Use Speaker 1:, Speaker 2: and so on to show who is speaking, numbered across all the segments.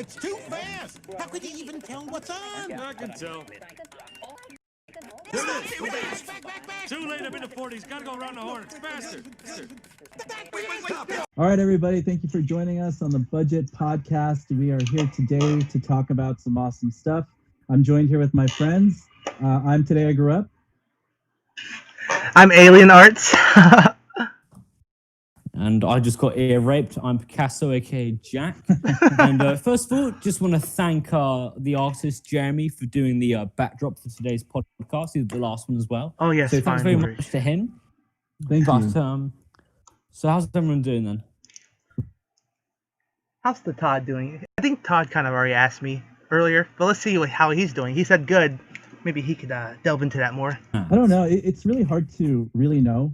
Speaker 1: It's too fast. How could you even tell what's on?
Speaker 2: I can tell. Too late, I'm in the 40s. Gotta go around the horn. It's faster.
Speaker 3: All right, everybody. Thank you for joining us on the Budget Podcast. We are here today to talk about some awesome stuff. I'm joined here with my friends. I'm Today I Grew Up.
Speaker 4: I'm A.L.I.U.N. Artz.
Speaker 5: And I just got ear raped. I'm Picasso, aka Jack. And first of all, just want to thank the artist Jeremy for doing the backdrop for today's podcast. He did the last one as well.
Speaker 4: Oh yes,
Speaker 5: so thanks very much to him.
Speaker 3: Thank you.
Speaker 5: So how's everyone doing then?
Speaker 4: How's the Todd doing? I think Todd kind of already asked me earlier, but let's see how he's doing. He said good. Maybe he could delve into that more.
Speaker 3: I don't know. It's really hard to really know,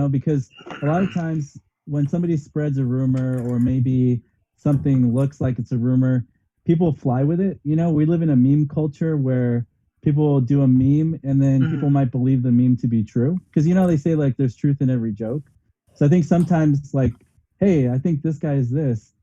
Speaker 3: because a lot of times when somebody spreads a rumor or maybe something looks like it's a rumor, people fly with it. We live in a meme culture where people do a meme and then people might believe the meme to be true. Because, they say like there's truth in every joke. So I think sometimes like, hey, I think this guy is this.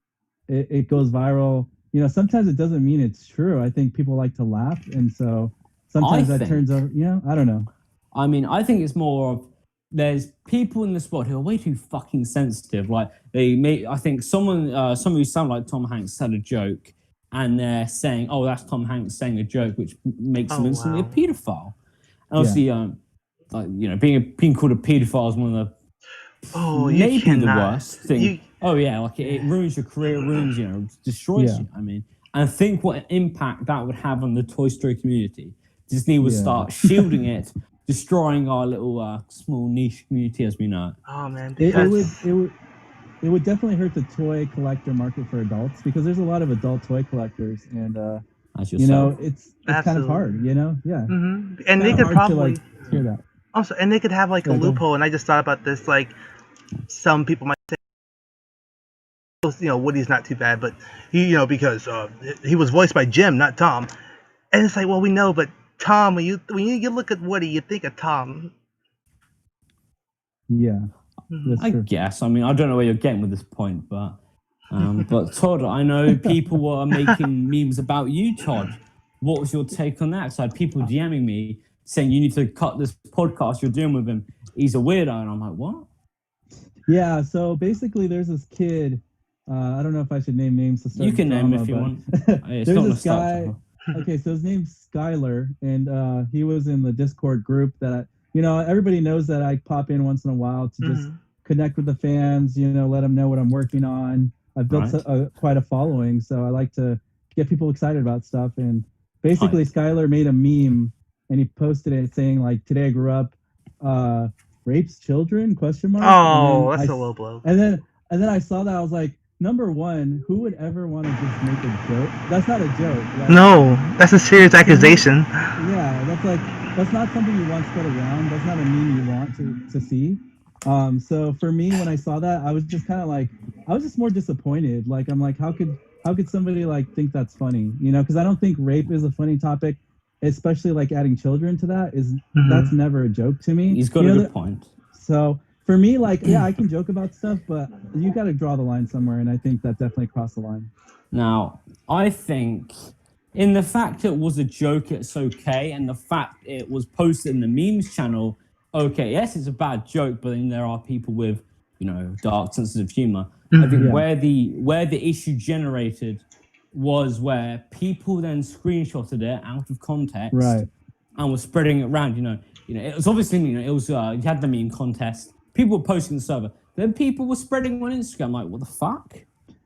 Speaker 3: It goes viral. Sometimes it doesn't mean it's true. I think people like to laugh. And so sometimes that turns out, I don't know.
Speaker 5: I mean, I think it's more of there's people in the spot who are way too fucking sensitive. Like I think someone who sound like Tom Hanks said a joke and they're saying, oh, that's Tom Hanks saying a joke, which makes them instantly a pedophile. And obviously, being called a pedophile is one of the maybe the worst thing. It ruins your career, destroys you. I mean, and think what an impact that would have on the Toy Story community. Disney would start shielding it, destroying our little small niche community as we know it.
Speaker 4: Oh man,
Speaker 3: it would definitely hurt the toy collector market for adults because there's a lot of adult toy collectors, and it's kind of hard,
Speaker 4: And they could probably
Speaker 3: hear that.
Speaker 4: Also, and they could have like a loophole. And I just thought about this, like some people might say, Woody's not too bad, but he, because he was voiced by Jim, not Tom. And it's like, well, we know, but Tom, when you look at Woody, you think of Tom.
Speaker 3: Yeah,
Speaker 5: I guess. I mean, I don't know where you're getting with this point, but Todd, I know people were making memes about you, Todd. What was your take on that? So I had people DMing me saying you need to cut this podcast you're doing with him. He's a weirdo, and I'm like, what?
Speaker 3: Yeah. So basically, there's this kid. I don't know if I should name names to start.
Speaker 5: You can name him if you want.
Speaker 3: There's this guy. Okay, so his name's Skylar, and he was in the Discord group that, everybody knows that I pop in once in a while to just connect with the fans, let them know what I'm working on. I've built quite a following, so I like to get people excited about stuff. And basically, Skylar made a meme, and he posted it saying, like, today I grew up, rapes children, ?
Speaker 4: Oh, that's a low blow.
Speaker 3: And then I saw that, I was like, number one, who would ever want to just make a joke? That's not a joke. Like,
Speaker 4: no, that's a serious accusation.
Speaker 3: Yeah, that's not something you want spread around. That's not a meme you want to see. So for me, when I saw that, I was just kind of like, I was just more disappointed. Like, I'm like, how could somebody like think that's funny? Because I don't think rape is a funny topic, especially like adding children to that that's never a joke to me.
Speaker 5: He's got a good point.
Speaker 3: So for me, like, yeah, I can joke about stuff, but you got to draw the line somewhere, and I think that definitely crossed the line.
Speaker 5: Now, I think in the fact it was a joke, it's okay, and the fact it was posted in the memes channel, okay, yes, it's a bad joke, but then there are people with, dark senses of humor. I think where the issue generated was where people then screenshotted it out of context, and were spreading it around. It was obviously, it was you had the meme contest. People were posting the server. Then people were spreading on Instagram. Like, what the fuck?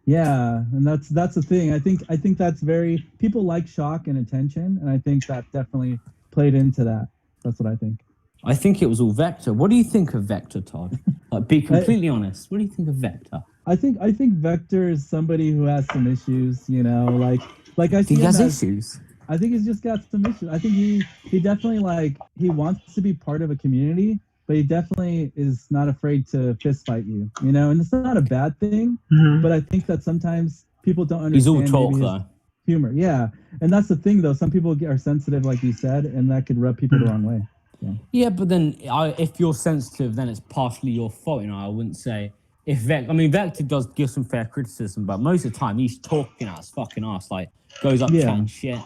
Speaker 3: Yeah, and that's the thing. I think that's very people like shock and attention, and I think that definitely played into that. That's what I think.
Speaker 5: I think it was all Vector. What do you think of Vector, Todd? Like, be completely honest. What do you think of Vector?
Speaker 3: I think Vector is somebody who has some issues. Like I see
Speaker 5: he has issues.
Speaker 3: I think he's just got some issues. I think he definitely he wants to be part of a community. But he definitely is not afraid to fist fight you, and it's not a bad thing. But I think that sometimes people don't understand.
Speaker 5: He's all talk though.
Speaker 3: Humor, yeah, and that's the thing though. Some people are sensitive, like you said, and that could rub people the wrong way.
Speaker 5: Yeah, but then if you're sensitive, then it's partially your fault. I wouldn't say Vector does give some fair criticism, but most of the time he's talking out his fucking ass, like goes up chatting shit.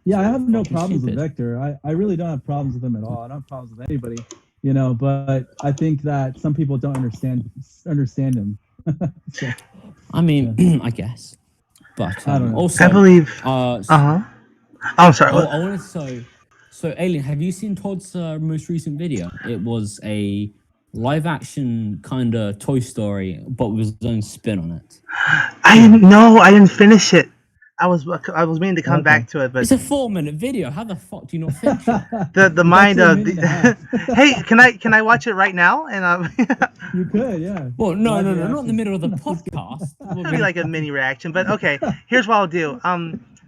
Speaker 3: Yeah, I have no
Speaker 5: fucking
Speaker 3: problems with
Speaker 5: stupid.
Speaker 3: Vector. I really don't have problems with him at all. I don't have problems with anybody, you know. But I think that some people don't understand him. So,
Speaker 5: I mean, I guess, but
Speaker 3: I don't know.
Speaker 5: also
Speaker 4: I believe.
Speaker 5: Oh,
Speaker 4: I'm sorry.
Speaker 5: I wanted to so Alien. Have you seen Todd's most recent video? It was a live action kind of Toy Story, but with his own spin on it.
Speaker 4: I didn't finish it. I was meaning to come back to it, but
Speaker 5: It's a 4-minute video. How the fuck do you not finish it?
Speaker 4: the mind
Speaker 3: That's
Speaker 4: of
Speaker 3: a minute and a half.
Speaker 4: Hey, can I watch it right now? And
Speaker 3: You could, yeah.
Speaker 5: Well, no,
Speaker 3: Live
Speaker 5: not in the
Speaker 3: reaction.
Speaker 5: middle of the podcast.
Speaker 4: it'll be like a mini reaction. But okay, here's what I'll do.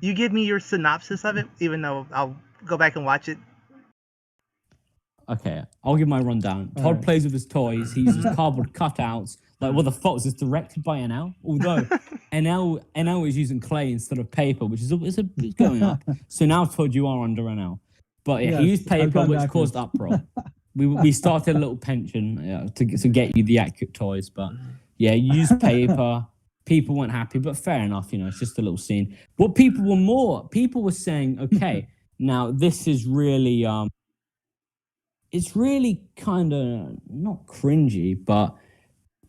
Speaker 4: You give me your synopsis of it, even though I'll go back and watch it.
Speaker 5: Okay, I'll give my rundown. Todd
Speaker 3: Alright.
Speaker 5: plays with his toys. He uses cardboard cutouts. Like, what the fuck is this directed by NL? Although NL is using clay instead of paper, which is it's going up. So now, Todd, you are under NL. But yeah, he
Speaker 3: Yes,
Speaker 5: used
Speaker 3: I've
Speaker 5: paper,
Speaker 3: gone
Speaker 5: which
Speaker 3: backwards.
Speaker 5: caused uproar. We started a little pension to get you the accurate toys, but yeah, you used paper. People weren't happy, but fair enough. You know, it's just a little scene. What people were saying, okay, now this is really it's really kind of not cringy, but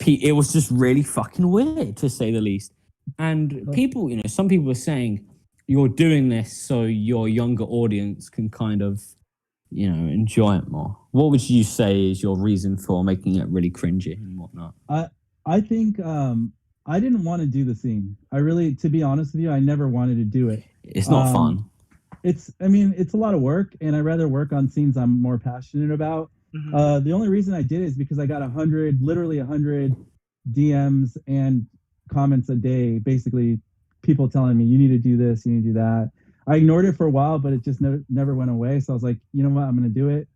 Speaker 5: it was just really fucking weird, to say the least. And people, you know, some people were saying you're doing this so your younger audience can kind of, you know, enjoy it more. What would you say is your reason for making it really cringy and whatnot?
Speaker 3: I think I didn't want to do the scene. To be honest with you, I never wanted to do it.
Speaker 5: It's not fun.
Speaker 3: It's a lot of work, and I'd rather work on scenes I'm more passionate about.
Speaker 4: Mm-hmm.
Speaker 3: The only reason I did it is because I got literally 100 DMs and comments a day, basically people telling me, you need to do this, you need to do that. I ignored it for a while, but it just never went away. So I was like, you know what, I'm going to do it.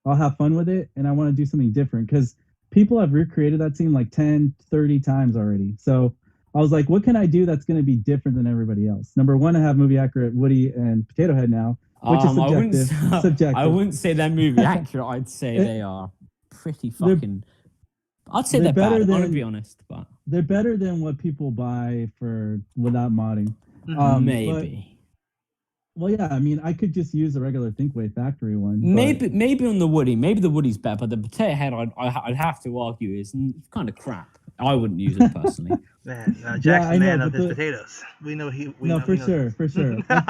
Speaker 3: I'll have fun with it, and I want to do something different because people have recreated that scene like 10, 30 times already. So I was like, what can I do that's going to be different than everybody else? Number one, I have movie accurate Woody and Potato Head now, which is subjective.
Speaker 5: I wouldn't say they're movie accurate. I'd say they are pretty fucking. I'd say they're bad. I'm gonna be honest, but
Speaker 3: they're better than what people buy without modding.
Speaker 5: Maybe.
Speaker 3: Well, yeah. I mean, I could just use a regular Thinkway factory one.
Speaker 5: Maybe on the Woody. Maybe the Woody's better, but the Potato Head, I'd have to argue is kind of crap. I wouldn't use it personally.
Speaker 4: Man, Jack's the man of his
Speaker 3: the
Speaker 4: potatoes. We know he.
Speaker 3: For sure. I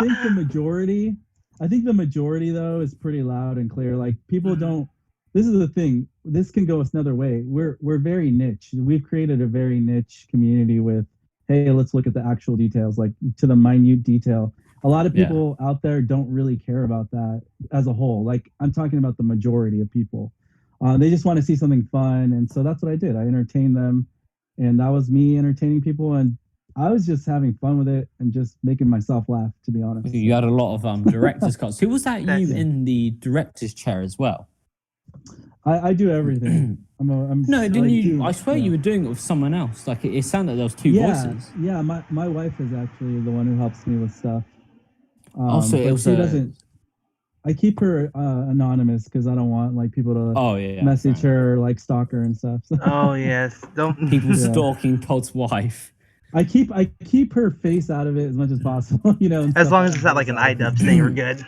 Speaker 3: think the majority though is pretty loud and clear. Like people don't. This is the thing. This can go another way. We're very niche. We've created a very niche community with, hey, let's look at the actual details, like to the minute detail. A lot of people out there don't really care about that as a whole. Like I'm talking about the majority of people. They just want to see something fun, and so that's what I did. I entertained them, and that was me entertaining people, and I was just having fun with it and just making myself laugh, to be honest.
Speaker 5: You had a lot of director's cuts. Who was that? You in the director's chair as well?
Speaker 3: I do everything.
Speaker 5: I swear you were doing it with someone else. Like it sounded like there was two voices.
Speaker 3: Yeah, my wife is actually the one who helps me with stuff.
Speaker 5: Also, it was
Speaker 3: I keep her anonymous because I don't want like people to message her, like stalk her and stuff. So.
Speaker 4: Oh yes, don't
Speaker 5: people stalking Todd's wife.
Speaker 3: I keep her face out of it as much as possible. You know,
Speaker 4: as long as it's not like an iDub thing, we're good.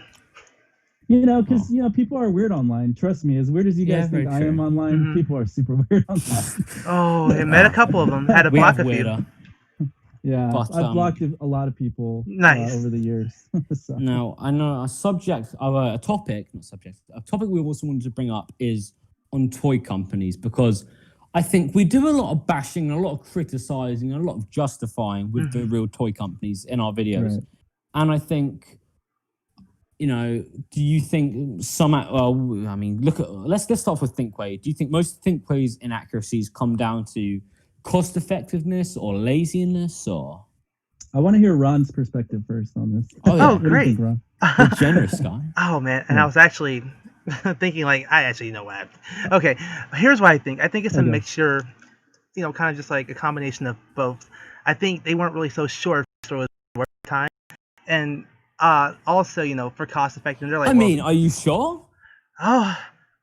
Speaker 3: You know, because people are weird online. Trust me, as weird as you guys think I am online, people are super weird online.
Speaker 4: Oh, I met a couple of them. Had to block a few.
Speaker 3: Yeah, but, I've blocked a lot of people over the years. So.
Speaker 5: Now, I know a topic we also wanted to bring up is on toy companies, because I think we do a lot of bashing, a lot of criticizing, a lot of justifying with the real toy companies in our videos. Right. And I think, do you think let's start with Thinkway. Do you think most Thinkway's inaccuracies come down to cost effectiveness or laziness, or?
Speaker 3: I want to hear Ron's perspective first on this.
Speaker 4: Oh, great.
Speaker 3: Ron?
Speaker 5: The generous guy.
Speaker 4: Oh man, and I was actually thinking I actually know what. Okay, here's what I think. I think it's a mixture, kind of just like a combination of both. I think they weren't really so sure if it was worth time, and also for cost effectiveness, they're like.
Speaker 5: I mean, are you sure?
Speaker 4: Oh.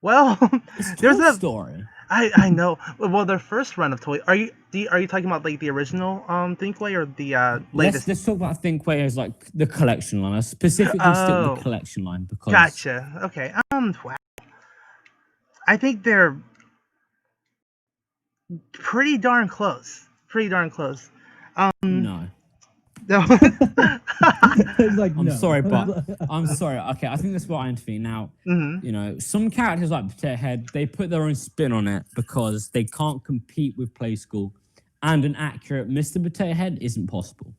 Speaker 4: Well,
Speaker 5: It's
Speaker 4: there's
Speaker 5: Toy
Speaker 4: a.
Speaker 5: Story.
Speaker 4: I know. Well, their first run of toy. Are you talking about like the original Thinkway or the latest?
Speaker 5: Let's talk about Thinkway as like the collection line. I specifically stick with the collection line because
Speaker 4: Gotcha. Okay. Wow. I think they're pretty darn close. Pretty darn close.
Speaker 5: no.
Speaker 4: No.
Speaker 3: It's like,
Speaker 5: I'm
Speaker 3: no.
Speaker 5: sorry, but I'm sorry. Okay, I think that's what I intervene now.
Speaker 4: Mhm.
Speaker 5: You know, some characters like Potato Head, they put their own spin on it because they can't compete with Play School, and an accurate Mr. Potato Head isn't possible.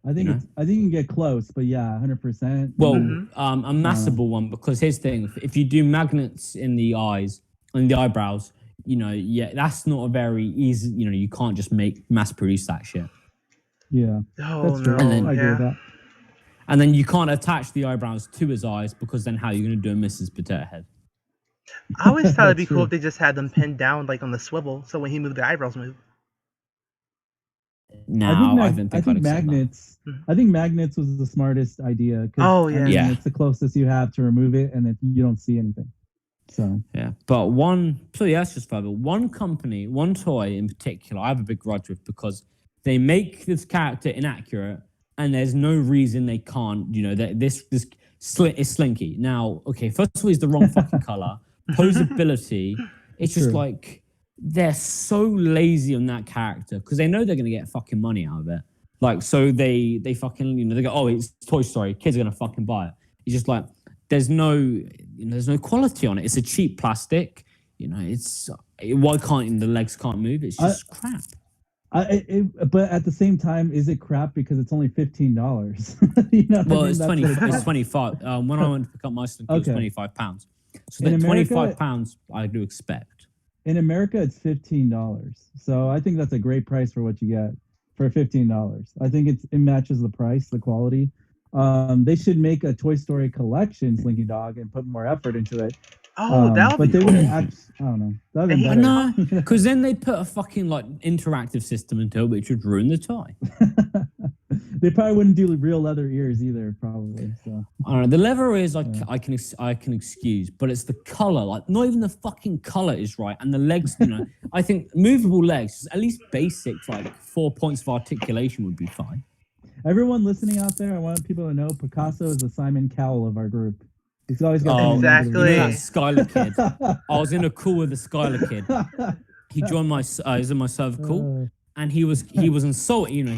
Speaker 3: I think you can get close, but yeah, 100%.
Speaker 5: Well, a massable one because here's the thing: if you do magnets in the eyes and the eyebrows, you know, yeah, that's not a very easy. You know, you can't just mass produce that shit.
Speaker 3: Yeah,
Speaker 4: Oh
Speaker 3: that's true.
Speaker 4: no.
Speaker 3: I agree with that.
Speaker 5: And then you can't attach the eyebrows to his eyes because then how are you going to do a Mrs. Potato Head?
Speaker 4: I always thought it'd be
Speaker 3: That's
Speaker 4: cool
Speaker 3: true.
Speaker 4: if they just had them pinned down like on the swivel, so when he moved, the eyebrows move.
Speaker 5: Now I don't think I'd accept
Speaker 3: magnets. I think magnets was the smartest idea. 'Cause,
Speaker 4: Oh, yeah.
Speaker 5: Yeah.
Speaker 3: It's the closest you have to remove it, and then you don't see anything. So
Speaker 5: Yeah, but that's just further. One company, one toy in particular, I have a big grudge with because they make this character inaccurate, and there's no reason they can't. You know that this is Slinky. Now, okay, first of all, he's the wrong fucking color. Posability, it's just
Speaker 3: True.
Speaker 5: like they're so lazy on that character because they know they're gonna get fucking money out of it. Like, so they fucking they go, oh, it's Toy Story, kids are gonna fucking buy it. It's just like there's no quality on it. It's a cheap plastic. You know, why can't the legs can't move? It's just crap.
Speaker 3: But at the same time, is it crap because it's only $15?
Speaker 5: Well, it's 20. It's 25. When I went to pick up my Slinky, it was £25. So
Speaker 3: In
Speaker 5: then
Speaker 3: America,
Speaker 5: £25, I do expect.
Speaker 3: In America, it's $15. So I think that's a great price for what you get for $15. I think it matches the price, the quality. They should make a Toy Story collection, Slinky Dog, and put more effort into it.
Speaker 4: Oh, that would
Speaker 3: but
Speaker 4: be
Speaker 3: they
Speaker 4: cool.
Speaker 3: wouldn't I don't know. That would be better.
Speaker 5: No, because then they put a fucking like interactive system into it, which would ruin the toy.
Speaker 3: They probably wouldn't do real leather ears either, probably. So
Speaker 5: I don't know. The leather ears I can excuse, but it's the color. Like, not even the fucking color is right, and the legs. You know, I think movable legs, at least basic like 4 points of articulation would be fine.
Speaker 3: everyone listening out there, I want people to know Picasso is the Simon Cowell of our group. He's always got
Speaker 4: exactly.
Speaker 5: You know that Skylar kid. I was in a call with the Skylar kid. He joined my he's in my server call, and he was insulted. You know,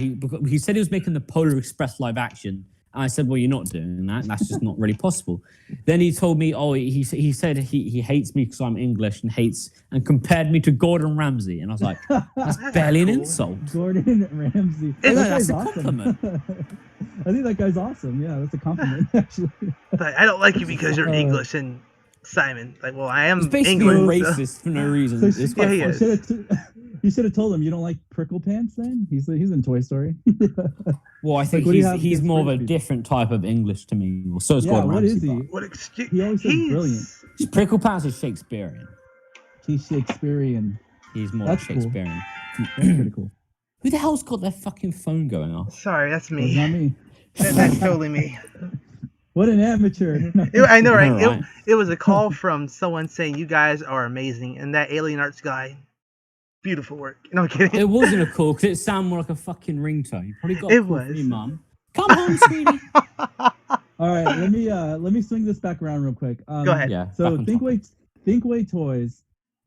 Speaker 5: he said he was making the Polar Express live action. And I said, well, you're not doing that. That's just not really possible. Then he told me, oh, he said he hates me because I'm English and compared me to Gordon Ramsay. And I was like, that's barely an insult.
Speaker 3: Gordon Ramsay.
Speaker 5: That's a
Speaker 3: awesome.
Speaker 5: compliment.
Speaker 3: I think that guy's awesome. Yeah, that's a compliment, actually.
Speaker 4: But I don't like you because you're English and Simon. Like, well, I am
Speaker 5: It's basically
Speaker 4: English.
Speaker 5: racist for no reason.
Speaker 3: So
Speaker 5: It's quite
Speaker 4: he
Speaker 5: funny.
Speaker 4: is.
Speaker 3: You should have told him you don't like prickle pants. Then he's in Toy Story.
Speaker 5: Well, I think
Speaker 3: what do you have
Speaker 5: he's
Speaker 3: against
Speaker 5: more of a
Speaker 3: British people?
Speaker 5: different type of English to me. Well, so is
Speaker 3: Yeah,
Speaker 5: Gordon
Speaker 3: what
Speaker 5: Ramsay.
Speaker 3: is he?
Speaker 4: What excuse?
Speaker 3: He always says brilliant.
Speaker 5: Prickle Pants is Shakespearean.
Speaker 3: He's Shakespearean.
Speaker 5: He's more
Speaker 3: That's cool.
Speaker 5: Shakespearean.
Speaker 3: That's pretty cool.
Speaker 5: Who the hell's got their fucking phone going off?
Speaker 4: Sorry, that's
Speaker 3: That's
Speaker 4: me.
Speaker 3: not me.
Speaker 4: That's totally me.
Speaker 3: What an amateur.
Speaker 4: I know, right?
Speaker 5: All right.
Speaker 4: It was a call from someone saying you guys are amazing, and that alien arts guy, beautiful work. No, I'm kidding.
Speaker 5: It wasn't a call because it sounded more like a fucking ringtone. You probably got a
Speaker 4: It
Speaker 5: call
Speaker 4: was.
Speaker 5: from your mum. Come home, sweetie.
Speaker 3: All right, let me swing this back around real quick.
Speaker 4: Go ahead.
Speaker 5: Yeah.
Speaker 3: So
Speaker 5: back on topic.
Speaker 3: Thinkway Toys,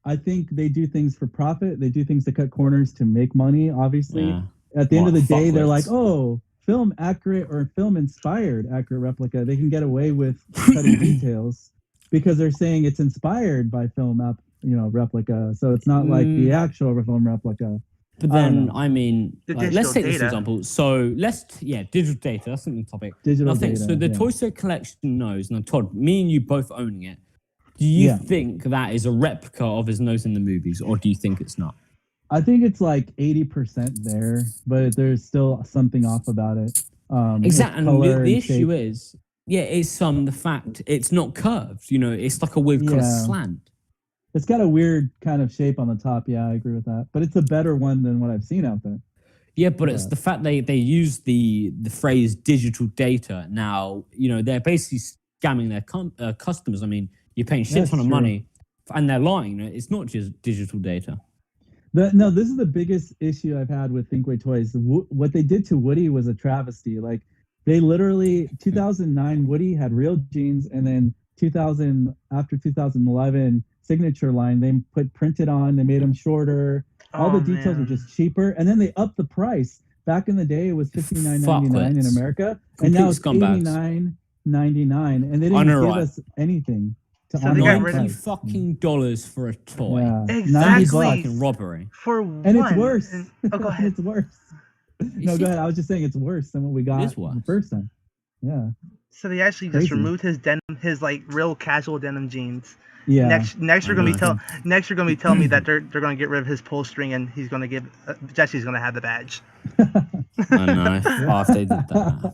Speaker 3: I think they do things for profit. They do things to cut corners to make money. Obviously,
Speaker 5: Yeah.
Speaker 3: at the end of the day, they're like,
Speaker 5: fuckwits.
Speaker 3: oh, film accurate or film inspired accurate replica. They can get away with cutting details because they're saying it's inspired by film replica. So it's not like the actual film replica.
Speaker 5: But
Speaker 3: I don't
Speaker 5: then,
Speaker 3: know.
Speaker 5: I mean,
Speaker 4: The
Speaker 5: like, let's
Speaker 4: digital
Speaker 5: take this
Speaker 4: data.
Speaker 5: example. So digital data. That's the topic.
Speaker 3: Digital
Speaker 5: Nothing.
Speaker 3: data.
Speaker 5: So the
Speaker 3: yeah.
Speaker 5: Toy Story collection knows. Now, Todd, me and you both owning it. Do you
Speaker 3: Yeah.
Speaker 5: think that is a replica of his nose in the movies, or do you think it's not?
Speaker 3: I think it's like 80% there, but there's still something off about it.
Speaker 5: Exactly. And
Speaker 3: color
Speaker 5: the
Speaker 3: and
Speaker 5: issue
Speaker 3: shape.
Speaker 5: is, it's the fact it's not curved. You know, it's like a weird kind of
Speaker 3: Yeah.
Speaker 5: slant.
Speaker 3: It's got a weird kind of shape on the top. Yeah, I agree with that. But it's a better one than what I've seen out there.
Speaker 5: Yeah, but it's
Speaker 3: Yeah.
Speaker 5: the fact they use the phrase digital data. Now, you know, they're basically scamming their customers. I mean, You're paying shit ton of money, and they're lying. It's not just digital data.
Speaker 3: No, this is the biggest issue I've had with Thinkway toys. What they did to Woody was a travesty. Like, they literally 2009 Woody had real jeans, and then after 2011 signature line, they put printed on. They made them shorter. All the details were just cheaper, and then they upped the price. Back in the day, it was $59.99 in America, and now it's $89.99, and they didn't give us anything.
Speaker 5: $90 for a toy.
Speaker 3: Yeah.
Speaker 4: Exactly.
Speaker 5: Fucking robbery.
Speaker 4: For
Speaker 3: and it's worse.
Speaker 4: Go ahead.
Speaker 3: It's worse. No, go ahead. I was just saying it's worse than what we got the first time. Yeah.
Speaker 4: So they actually just removed his denim, his like real casual denim jeans.
Speaker 3: Yeah.
Speaker 4: Next you're gonna be telling me that they're gonna get rid of his pull string and he's gonna give Jesse's gonna have the badge.
Speaker 5: I know. Oh, if they did that.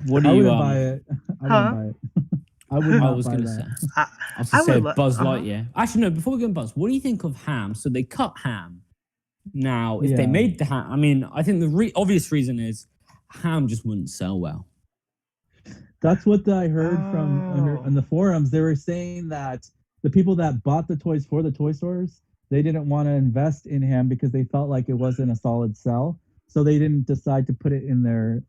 Speaker 5: What do you
Speaker 3: buy it? I wouldn't buy it. I was
Speaker 5: going to say. I was going to say Buzz Lightyear. Actually, no, before we go on Buzz, what do you think of ham? So they cut ham. Now, if they made the ham, I mean, I think the obvious reason is ham just wouldn't sell well.
Speaker 3: That's what I heard from on the forums. They were saying that the people that bought the toys for the toy stores, they didn't want to invest in ham because they felt like it wasn't a solid sell. So they didn't decide to put it in their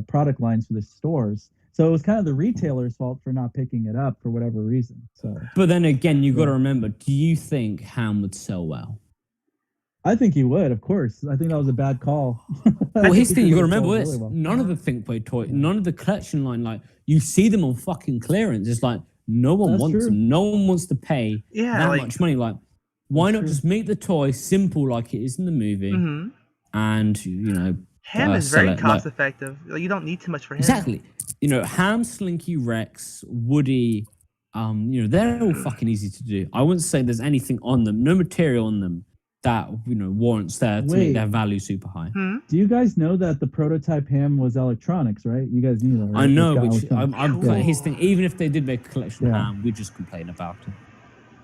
Speaker 3: product lines for the stores. So it was kind of the retailer's fault for not picking it up for whatever reason. So, but
Speaker 5: then again, you got to remember: do you think ham would sell well?
Speaker 3: I think he would, of course. I think that was a bad call.
Speaker 5: Well, here's the thing: you got to remember this. Really well. None of the Thinkway toy, none of the collection line, like you see them on fucking clearance. It's like no one wants them. No one wants to pay that much money. Like, why not just make the toy simple like it is in the movie, and
Speaker 4: ham is very cost effective. Like, you don't need too much for ham.
Speaker 5: Exactly. Ham, Slinky, Rex, Woody, they're all fucking easy to do. I wouldn't say there's anything on them, no material on them that, warrants that to make their value super high.
Speaker 3: Do you guys know that the prototype ham was electronics, right? You guys knew that, right?
Speaker 5: I know, which I'm his thing. Even if they did make a collection of ham, we just complain about it.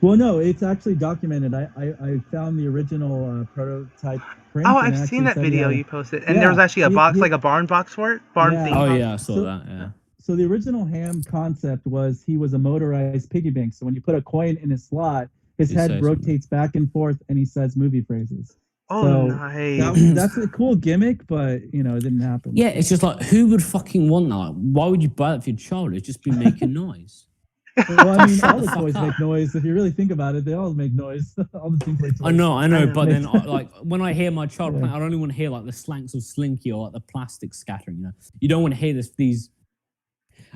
Speaker 3: Well, no, it's actually documented. I found the original prototype print.
Speaker 4: Oh, I've seen that video you posted. And there was actually a box, like a barn box for it? Thing.
Speaker 5: Oh, yeah, I saw that, yeah.
Speaker 3: So the original ham concept was he was a motorized piggy bank. So when you put a coin in his slot, his head rotates back and forth and he says movie phrases.
Speaker 4: Oh,
Speaker 3: so
Speaker 4: nice.
Speaker 3: That's a cool gimmick, but, it didn't happen.
Speaker 5: Yeah, it's just like, who would fucking want that? Why would you buy that for your child? It'd just be making noise.
Speaker 3: Well, I mean, all the toys make noise. If you really think about it, they all make noise. All the Thinkway toys.
Speaker 5: I know, but then, like, when I hear my child playing, I don't only want to hear, like, the slanks of Slinky or, like, the plastic scattering, You don't want to hear these...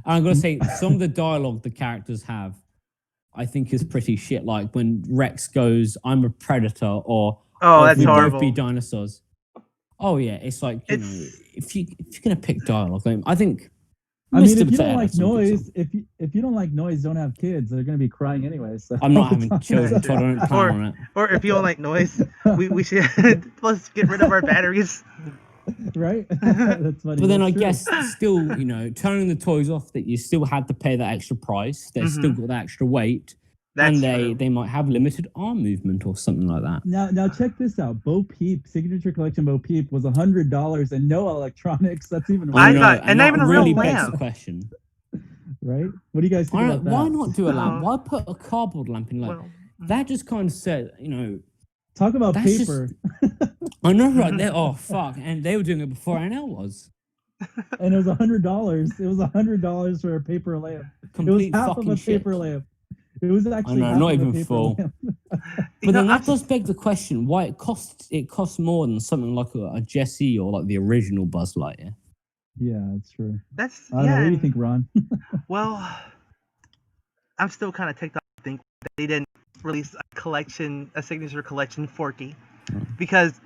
Speaker 5: I'm going to say, some of the dialogue the characters have, I think is pretty shit. Like, when Rex goes, I'm a predator, or...
Speaker 4: that's horrible.
Speaker 5: Both be dinosaurs. Oh, yeah, it's like, if you're going to pick dialogue, I think...
Speaker 3: I mean, if you don't like noise, if you don't like noise, don't have kids. They're gonna be crying anyway. So
Speaker 5: I'm not having children, so I don't plan on it.
Speaker 4: Or if you don't like noise, we should let's get rid of our batteries.
Speaker 3: Right? That's funny.
Speaker 5: But then I guess still, turning the toys off, that you still had to pay that extra price. They've still got that extra weight. And they might have limited arm movement or something like that.
Speaker 3: Now check this out. Bo Peep, Signature Collection Bo Peep was $100 and no electronics. That's even worse.
Speaker 4: And not even a real lamp.
Speaker 5: The question.
Speaker 3: Right? What do you guys think about that?
Speaker 5: Why not do a lamp? Why put a cardboard lamp in? That just kind of said,
Speaker 3: Talk about paper.
Speaker 5: I know, right there. Oh, fuck. And they were doing it before NL was.
Speaker 3: And it was $100. It was $100 for a paper lamp.
Speaker 5: Complete
Speaker 3: it was half of a paper lamp. It was actually
Speaker 5: not even full. But then that does beg the question: why it costs more than something like a Jesse or like the original Buzz Lightyear?
Speaker 3: Yeah, that's true.
Speaker 4: I
Speaker 3: don't know. What do you think, Ron?
Speaker 4: Well, I'm still kind of ticked off. I think they didn't release a signature collection Forky, because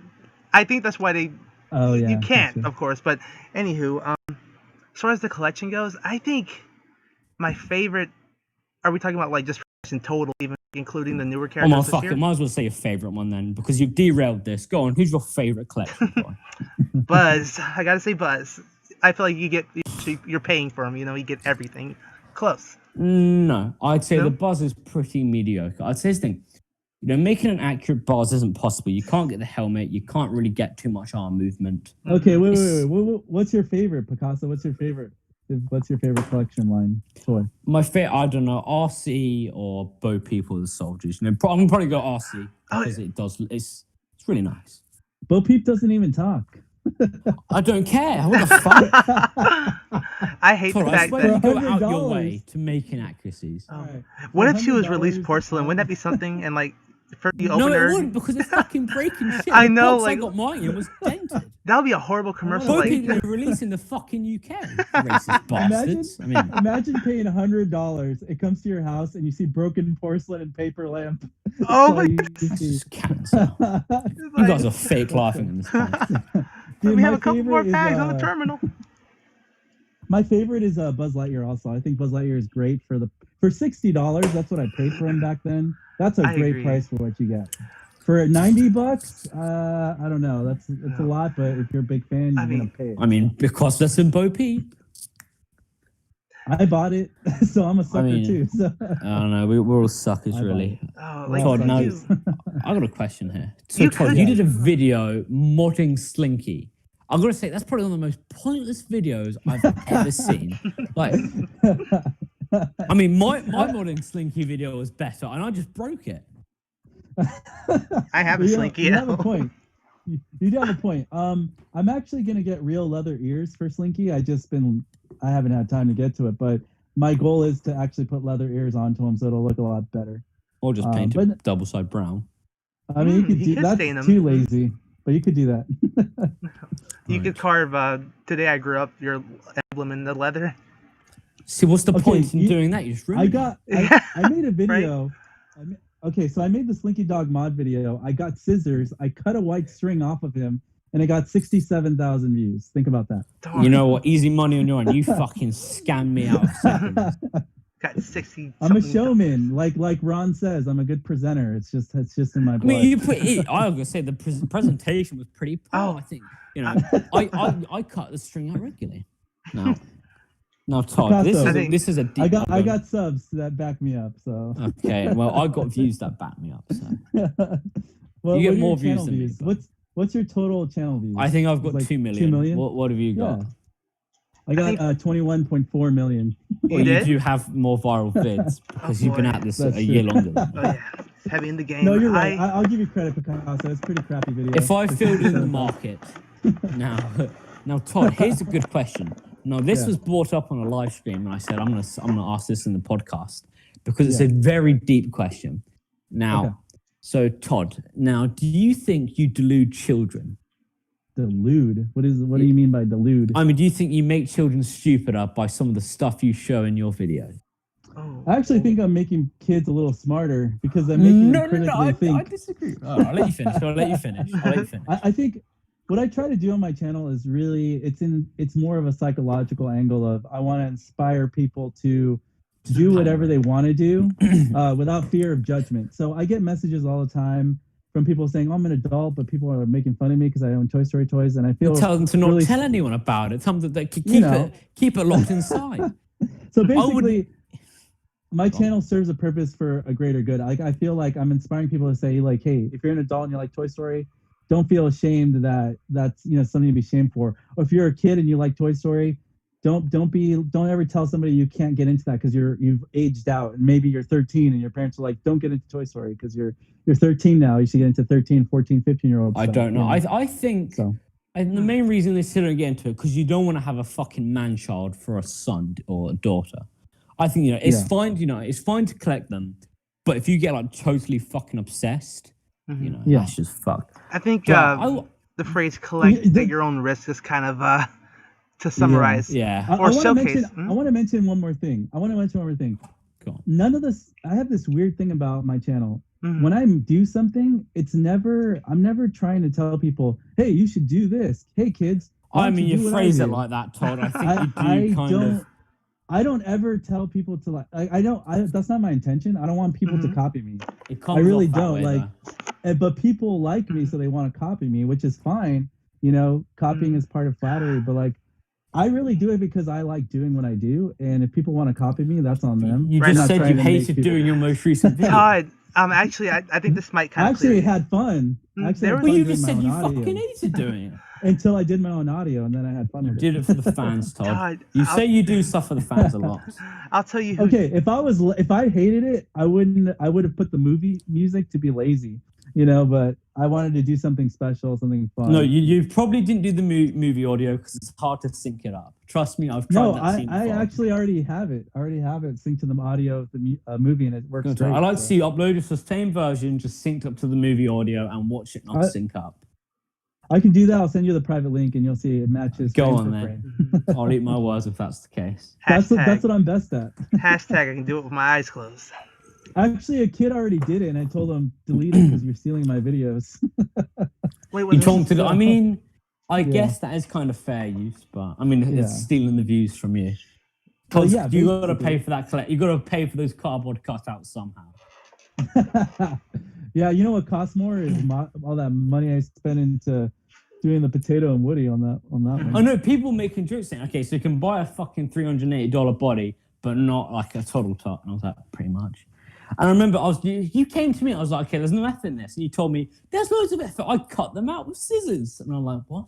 Speaker 4: I think that's why they. Oh yeah. You can't, of course. But anywho, as far as the collection goes, I think my favorite. Are we talking about like just in total, even including the newer characters?
Speaker 5: Oh, fuck it. Might as well say your favorite one then, because you've derailed this. Go on. Who's your favorite collection toy?
Speaker 4: Buzz. I gotta say Buzz. I feel like you're paying for him. You get everything. Close.
Speaker 5: No, I'd say the Buzz is pretty mediocre. I'd say this thing. Making an accurate Buzz isn't possible. You can't get the helmet. You can't really get too much arm movement.
Speaker 3: Okay, wait. What's your favorite, Picasso? What's your favorite? What's your favorite collection line toy?
Speaker 5: My favorite, I don't know, RC or Bo Peep or the Soldiers. You know, I'm gonna probably go RC because it's really nice.
Speaker 3: Bo Peep doesn't even talk.
Speaker 5: I don't care. What the fuck?
Speaker 4: I hate the fact
Speaker 5: you
Speaker 4: that.
Speaker 5: go out your
Speaker 3: $100.
Speaker 5: way to make inaccuracies.
Speaker 3: Right.
Speaker 4: What if she was
Speaker 3: $100
Speaker 4: released porcelain? Wouldn't that be something? And like, for you
Speaker 5: No,
Speaker 4: open
Speaker 5: it
Speaker 4: her,
Speaker 5: wouldn't because it's fucking breaking shit.
Speaker 4: I
Speaker 5: The
Speaker 4: know,
Speaker 5: box
Speaker 4: like-
Speaker 5: I got mine in was dented.
Speaker 4: that would be a horrible commercial.
Speaker 5: Bo
Speaker 4: Like,
Speaker 5: Peep didn't release in the fucking UK. Racist bastards. I mean,
Speaker 3: Imagine paying $100. It comes to your house and you see broken porcelain and paper lamp.
Speaker 4: oh my!
Speaker 5: that's just cancer. You guys are fake laughing in this podcast.
Speaker 3: Dude,
Speaker 4: we have
Speaker 3: my
Speaker 4: a couple more
Speaker 3: favorite is,
Speaker 4: bags on the terminal.
Speaker 3: My favorite is Buzz Lightyear. Also, I think Buzz Lightyear is great for $60. That's what I paid for him back then. That's a
Speaker 4: I
Speaker 3: great
Speaker 4: agree.
Speaker 3: price for what you get. For $90, I don't know. It's a lot, but if you're a big fan, you're gonna pay it.
Speaker 5: I mean, because that's in Bo Peep.
Speaker 3: I bought it, so I'm a sucker too. So.
Speaker 5: I don't know. We're all suckers, really.
Speaker 4: Oh,
Speaker 3: like,
Speaker 5: Todd, now
Speaker 3: you-
Speaker 5: I got a question here. So,
Speaker 4: You
Speaker 5: Todd,
Speaker 4: could-
Speaker 5: you did a video modding Slinky. I'm gonna say that's probably one of the most pointless videos I've ever seen. Like, I mean, my modding Slinky video was better, and I just broke it.
Speaker 4: I have a Slinky.
Speaker 3: You have a point. You do have a point. I'm actually gonna get real leather ears for Slinky. I haven't had time to get to it, but my goal is to actually put leather ears onto him so it'll look a lot better.
Speaker 5: Or just paint it double side brown.
Speaker 3: I mean, you could
Speaker 4: you
Speaker 3: do
Speaker 4: could
Speaker 3: that's
Speaker 4: stain 'em.
Speaker 3: too lazy, but you could do that.
Speaker 4: You could carve "Today I Grew Up" your emblem in the leather.
Speaker 5: See, what's the
Speaker 3: Okay,
Speaker 5: point in doing that? You just ruined
Speaker 3: I made a video. Okay, so I made the Slinky Dog mod video. I got scissors. I cut a white string off of him, and it got 67,000 views. Think about that.
Speaker 5: You know what? Easy money on your end. You fucking scammed me out of seconds.
Speaker 4: Got 60.
Speaker 3: I'm a
Speaker 4: something-
Speaker 3: showman, like Ron says. I'm a good presenter. It's just in my
Speaker 5: I
Speaker 3: blood.
Speaker 5: mean, you put it. I was gonna say the presentation was pretty poor.
Speaker 4: Oh.
Speaker 5: I think I cut the string out regularly. Now, Todd,
Speaker 3: Picasso.
Speaker 5: this is a deep.
Speaker 3: I got subs that back me up. So
Speaker 5: Okay, well, I got views that back me up. So
Speaker 3: well,
Speaker 5: you get
Speaker 3: what are
Speaker 5: more
Speaker 3: your
Speaker 5: views
Speaker 3: channel
Speaker 5: than me,
Speaker 3: views?
Speaker 5: but-
Speaker 3: What's your total channel views?
Speaker 5: I think I've got
Speaker 3: It's like
Speaker 5: 2 million.
Speaker 3: 2 million?
Speaker 5: What have you got?
Speaker 3: Yeah. I got 21.4 million.
Speaker 5: Well,
Speaker 4: You
Speaker 5: you
Speaker 4: did?
Speaker 5: do have more viral vids because you've been
Speaker 4: boy.
Speaker 5: at this
Speaker 3: That's
Speaker 5: a year
Speaker 3: true.
Speaker 5: longer than me.
Speaker 4: Oh yeah, it's heavy in the game.
Speaker 3: No, you're right. I'll give you credit, Picasso. It's a pretty crappy video.
Speaker 5: If I filled in the market now, Todd, here's a good question. Now, this was brought up on a live stream, and I said I'm gonna ask this in the podcast because it's a very deep question. Now, so Todd, now, do you think you delude children?
Speaker 3: Delude? What do you mean by delude?
Speaker 5: I mean, do you think you make children stupider by some of the stuff you show in your videos?
Speaker 4: Oh.
Speaker 3: I actually think I'm making kids a little smarter because I'm making them critically think.
Speaker 5: I disagree. Oh, I'll let you finish.
Speaker 3: I think what I try to do on my channel is really it's more of a psychological angle of I want to inspire people to do whatever they want to do without fear of judgment. So I get messages all the time from people saying, oh, I'm an adult, but people are making fun of me because I own Toy Story toys, and I feel
Speaker 5: Tell them to not
Speaker 3: really,
Speaker 5: tell anyone about it. Tell them that they keep keep it locked inside.
Speaker 3: So basically, my channel serves a purpose for a greater good. Like I feel like I'm inspiring people to say, like, hey, if you're an adult and you like Toy Story, don't feel ashamed that that's something to be ashamed for. Or if you're a kid and you like Toy Story, don't ever tell somebody you can't get into that because you've aged out and maybe you're 13 and your parents are like, don't get into Toy Story because you're 13 now. You should get into 13, 14, 15-year-old.
Speaker 5: I don't know. I think the main reason they still don't get into it because you don't want to have a fucking man child for a son or a daughter. I think it's fine. It's fine to collect them, but if you get like totally fucking obsessed, that's just fucked.
Speaker 4: I think the phrase "collect at your own risk" is kind of to summarize.
Speaker 5: Yeah.
Speaker 4: Or showcase.
Speaker 3: I want to mention one more thing.
Speaker 5: Go on.
Speaker 3: None of this. I have this weird thing about my channel.
Speaker 4: Mhm.
Speaker 3: When I do something, I'm never trying to tell people, hey, you should do this. Hey, kids.
Speaker 5: I mean, you phrase it
Speaker 3: do?
Speaker 5: like that, Todd. I think you do
Speaker 3: I don't ever tell people to like. That's not my intention. I don't want people to copy me.
Speaker 5: It comes
Speaker 3: I really
Speaker 5: off that
Speaker 3: don't
Speaker 5: way,
Speaker 3: like. But people like me, so they want to copy me, which is fine. Copying is part of flattery. But like, I really do it because I like doing what I do, and if people want to copy me, that's on them.
Speaker 5: You
Speaker 3: I'm
Speaker 5: just
Speaker 3: not
Speaker 5: said
Speaker 3: trying
Speaker 5: you
Speaker 3: to make
Speaker 5: hated
Speaker 3: people-
Speaker 5: doing your most recent video.
Speaker 4: Todd, actually, I think this might kind
Speaker 3: I
Speaker 4: of
Speaker 3: actually had fun.
Speaker 4: There
Speaker 5: Well, you
Speaker 3: doing
Speaker 5: just
Speaker 3: my
Speaker 5: said
Speaker 3: own
Speaker 5: you
Speaker 3: audio.
Speaker 5: fucking hated doing it.
Speaker 3: until I did my own audio, and then I had fun with it.
Speaker 5: Did it for the fans, Todd.
Speaker 4: Todd,
Speaker 5: You say you do stuff for the fans a lot.
Speaker 4: I'll tell you. Who,
Speaker 3: Okay, if I hated it, I would have put the movie music to be lazy, but I wanted to do something special, something fun.
Speaker 5: No, you probably didn't do the movie audio because it's hard to sync it up. Trust me, I've tried that scene
Speaker 3: I
Speaker 5: before.
Speaker 3: actually already have it. Synced to the audio of the movie, and it works great.
Speaker 5: I like to see you upload just the same version, just synced up to the movie audio, and watch it not sync up.
Speaker 3: I can do that. I'll send you the private link, and you'll see it matches.
Speaker 5: Go on then. I'll eat my words if that's the case.
Speaker 3: That's what I'm best at.
Speaker 4: Hashtag I can do it with my eyes closed.
Speaker 3: Actually, a kid already did it, and I told him delete it because you're stealing my videos.
Speaker 4: Wait,
Speaker 5: You told him to. I mean, I guess that is kind of fair use, but I mean, it's stealing the views from you. Because you got to pay for that. You got to pay for those cardboard cutouts somehow.
Speaker 3: Yeah, you know what costs more is all that money I spent into doing the Potato and Woody on that one.
Speaker 5: I know people making jokes saying, okay, so you can buy a fucking $380 body, but not like a total tot. And I was like, pretty much. And I remember you came to me, I was like, okay, there's no effort in this. And you told me, there's loads of effort. I cut them out with scissors. And I'm like, what?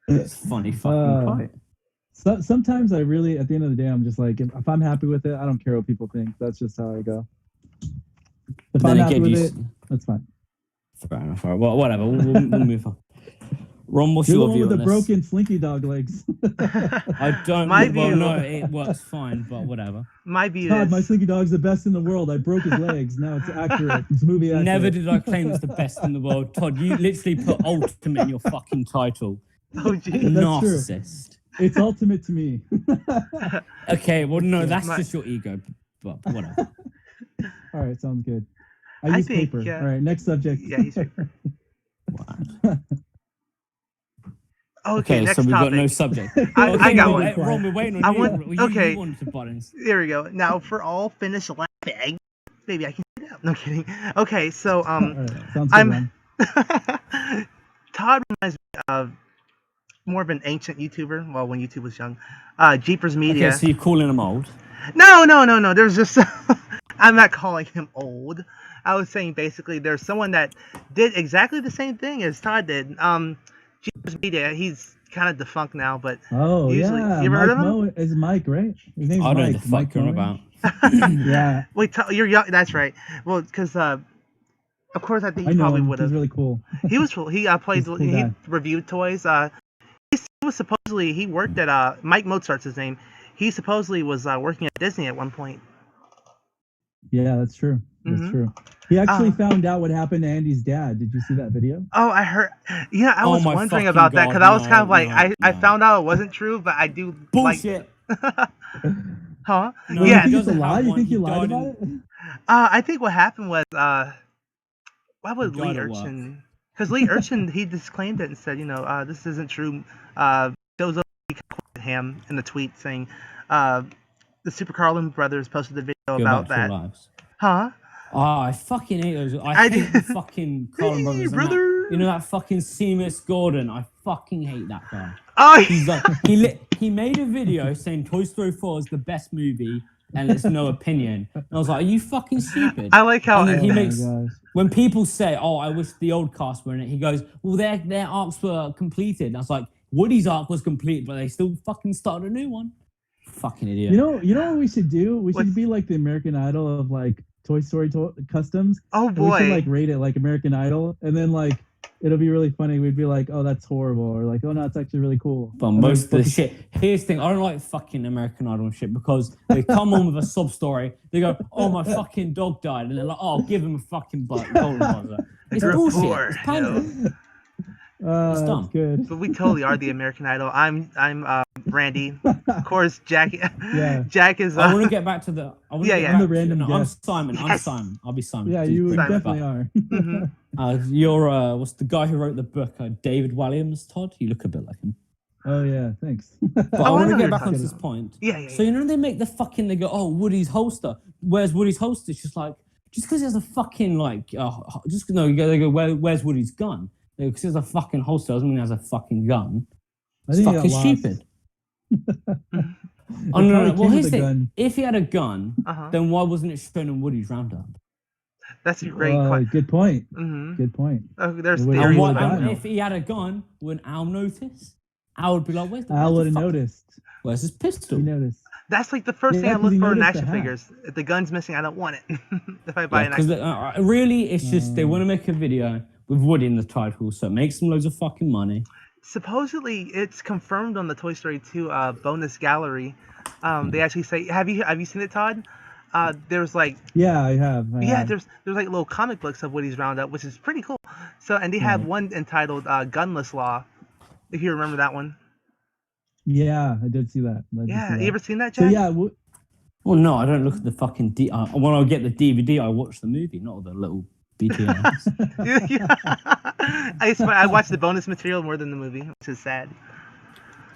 Speaker 5: It's funny fucking quote.
Speaker 3: So, sometimes I really, at the end of the day, I'm just like, if I'm happy with it, I don't care what people think. That's just how I go. If I'm happy with it, that's fine.
Speaker 5: Fair enough. All right. Well, whatever. We'll move on. Ron, what's your view
Speaker 3: with
Speaker 5: on
Speaker 3: the
Speaker 5: this?
Speaker 3: broken slinky dog legs.
Speaker 5: I don't. No, it works fine, but whatever.
Speaker 4: My view
Speaker 3: Todd,
Speaker 4: is
Speaker 3: my slinky dog's the best in the world. I broke his legs. Now it's accurate. It's movie accurate.
Speaker 5: Never did I claim it's the best in the world, Todd. You literally put ultimate in your fucking title.
Speaker 4: Oh, geez.
Speaker 5: Narcissist.
Speaker 3: True. It's ultimate to me.
Speaker 5: Okay, well, no, that's just your ego, but whatever.
Speaker 3: All right, sounds good. I use
Speaker 4: think,
Speaker 3: paper. All right, next subject.
Speaker 4: Yeah, he's paper.
Speaker 5: Wow.
Speaker 4: Okay, next
Speaker 5: so we've
Speaker 4: topic.
Speaker 5: got no subject.
Speaker 4: I got one.
Speaker 5: Ron, we're waiting on you.
Speaker 4: Okay.
Speaker 5: You wanted to buttons.
Speaker 4: There we go. Now, for all finished laughing, maybe I can do that. No kidding. Okay, so
Speaker 3: Right, sounds good, Ron.
Speaker 4: Todd reminds me of more of an ancient YouTuber. Well, when YouTube was young, Jeepers Media.
Speaker 5: Okay, so you're calling him old?
Speaker 4: No. There's just I'm not calling him old. I was saying basically there's someone that did exactly the same thing as Todd did. Jeepers Media. He's kind of defunct now, but usually,
Speaker 3: yeah,
Speaker 4: you ever heard of him?
Speaker 3: Is Mike, right? His name's
Speaker 5: I don't know
Speaker 3: Mike.
Speaker 5: the fuck you're on about.
Speaker 3: Yeah.
Speaker 4: Wait, you're young. That's right. Well, because of course I think he probably would have.
Speaker 3: He's really cool.
Speaker 4: He was cool. He played.
Speaker 3: Cool
Speaker 4: he
Speaker 3: guy.
Speaker 4: reviewed toys. He was supposedly he worked at Mike Mozart's his name. He supposedly was working at Disney at one point.
Speaker 3: Yeah, that's true. That's true. He actually found out what happened to Andy's dad. Did you see that video?
Speaker 4: Oh, I heard. Yeah, I was
Speaker 5: my
Speaker 4: wondering
Speaker 5: fucking
Speaker 4: about that because
Speaker 5: God,
Speaker 4: I was kind of like,
Speaker 5: no.
Speaker 4: I found out it wasn't true, but I do
Speaker 5: Bullshit.
Speaker 4: Huh?
Speaker 5: No,
Speaker 4: Yeah.
Speaker 3: You think it's a
Speaker 5: doesn't
Speaker 3: lie?
Speaker 5: have
Speaker 3: You
Speaker 5: one.
Speaker 3: think he
Speaker 5: He
Speaker 3: lied
Speaker 5: died
Speaker 3: about it?
Speaker 4: I think what happened was why would
Speaker 5: He
Speaker 4: Lee
Speaker 5: died at
Speaker 4: Urchin? Because Lee Urchin he disclaimed it and said, this isn't true. Shows up him in the tweet saying, the Super Carlin brothers posted the video
Speaker 5: Go
Speaker 4: about
Speaker 5: back to your
Speaker 4: that.
Speaker 5: lives.
Speaker 4: Huh?
Speaker 5: Oh, I fucking hate those. I hate the fucking Carlin
Speaker 4: Hey,
Speaker 5: brothers. And
Speaker 4: brother.
Speaker 5: that, that fucking Seamus Gordon. I fucking hate that guy.
Speaker 4: Oh,
Speaker 5: He's like, he made a video saying Toy Story 4 is the best movie and it's no opinion. And I was like, are you fucking stupid?
Speaker 4: I like how
Speaker 5: And then he
Speaker 3: Oh my
Speaker 5: makes
Speaker 3: gosh.
Speaker 5: when people say, "Oh, I wish the old cast were in it," he goes, "Well, their arcs were completed." And I was like, Woody's arc was complete, but they still fucking started a new one. Fucking idiot.
Speaker 3: You know what we should do? We should be like the American Idol of like Toy Story customs.
Speaker 4: Oh
Speaker 3: And we should
Speaker 4: boy.
Speaker 3: like rate it like American Idol, and then like it'll be really funny. We'd be like, "Oh, that's horrible," or like, "Oh no, it's actually really cool."
Speaker 5: But
Speaker 3: And
Speaker 5: most of
Speaker 3: then
Speaker 5: the shit. Here's the thing: I don't like fucking American Idol and shit because they come on with a sob story. They go, "Oh, my fucking dog died," and they're like, "Oh, give him a fucking golden buzzer." It's bullshit.
Speaker 4: Report.
Speaker 5: It's painful.
Speaker 3: That's
Speaker 5: dumb.
Speaker 3: good.
Speaker 4: But we totally are the American Idol. I'm Randy. Of course, Jack.
Speaker 3: Yeah.
Speaker 4: Jack is.
Speaker 5: I want to get back to the. I want to
Speaker 4: Yeah,
Speaker 5: get
Speaker 4: yeah.
Speaker 5: back
Speaker 3: I'm the random
Speaker 5: no, I'm
Speaker 3: guest.
Speaker 5: Simon. I'm
Speaker 4: Yes.
Speaker 5: Simon. I'll be Simon.
Speaker 3: Yeah,
Speaker 5: Do
Speaker 3: you
Speaker 4: Simon.
Speaker 3: definitely are.
Speaker 4: Mhm.
Speaker 5: You're what's the guy who wrote the book? David Williams. Todd. You look a bit like him.
Speaker 3: Oh yeah, thanks.
Speaker 5: But I
Speaker 4: I
Speaker 5: want
Speaker 4: know
Speaker 5: to
Speaker 4: you're
Speaker 5: get back
Speaker 4: talking
Speaker 5: onto this point.
Speaker 4: Yeah.
Speaker 5: So they make the fucking. They go, "Oh, Woody's holster. Where's Woody's holster?" It's just like just because he has a fucking like just no. They go, Where's Woody's gun? Because he has a fucking holster doesn't mean he has a fucking gun.
Speaker 3: I
Speaker 5: It's
Speaker 3: think he
Speaker 5: fucking
Speaker 3: got lost.
Speaker 5: stupid.
Speaker 3: It
Speaker 5: Oh no!
Speaker 3: probably
Speaker 5: Well,
Speaker 3: came
Speaker 5: here's
Speaker 3: with
Speaker 5: the
Speaker 3: a
Speaker 5: thing.
Speaker 3: gun.
Speaker 5: If he had a gun,
Speaker 4: Uh-huh.
Speaker 5: then why wasn't it shown in Woody's roundup?
Speaker 4: That's a great question.
Speaker 3: Good point.
Speaker 4: Mm-hmm.
Speaker 3: Good point.
Speaker 4: Oh, there's
Speaker 3: It would-
Speaker 4: theories.
Speaker 3: it
Speaker 5: And
Speaker 3: would-
Speaker 4: about
Speaker 3: know.
Speaker 4: it.
Speaker 5: if he had a gun, would Al notice? Al would be like,
Speaker 3: Al would have noticed.
Speaker 5: Where's his pistol?
Speaker 3: He noticed.
Speaker 4: That's like the first thing
Speaker 3: Yeah,
Speaker 4: I
Speaker 3: 'cause
Speaker 4: look
Speaker 3: he
Speaker 4: for in
Speaker 3: noticed the
Speaker 4: action
Speaker 3: hat.
Speaker 4: figures. If the gun's missing, I don't want it. If I buy
Speaker 5: Yeah,
Speaker 4: an
Speaker 5: because
Speaker 4: action.
Speaker 5: really, it's just they want to make a video with Woody in the title, so it makes them loads of fucking money.
Speaker 4: Supposedly, it's confirmed on the Toy Story 2 bonus gallery. They actually say, have you seen it, Todd? There's like
Speaker 3: Yeah, I have.
Speaker 4: there's like little comic books of Woody's Roundup, which is pretty cool. So and they have one entitled Gunless Law, if you remember that one.
Speaker 3: Yeah, I did see that.
Speaker 4: You ever seen that,
Speaker 3: So
Speaker 4: Jack?
Speaker 3: yeah,
Speaker 5: Well, no, I don't look at the fucking when I get the DVD, I watch the movie, not the little BTS.
Speaker 4: I watched the bonus material more than the movie, which is sad.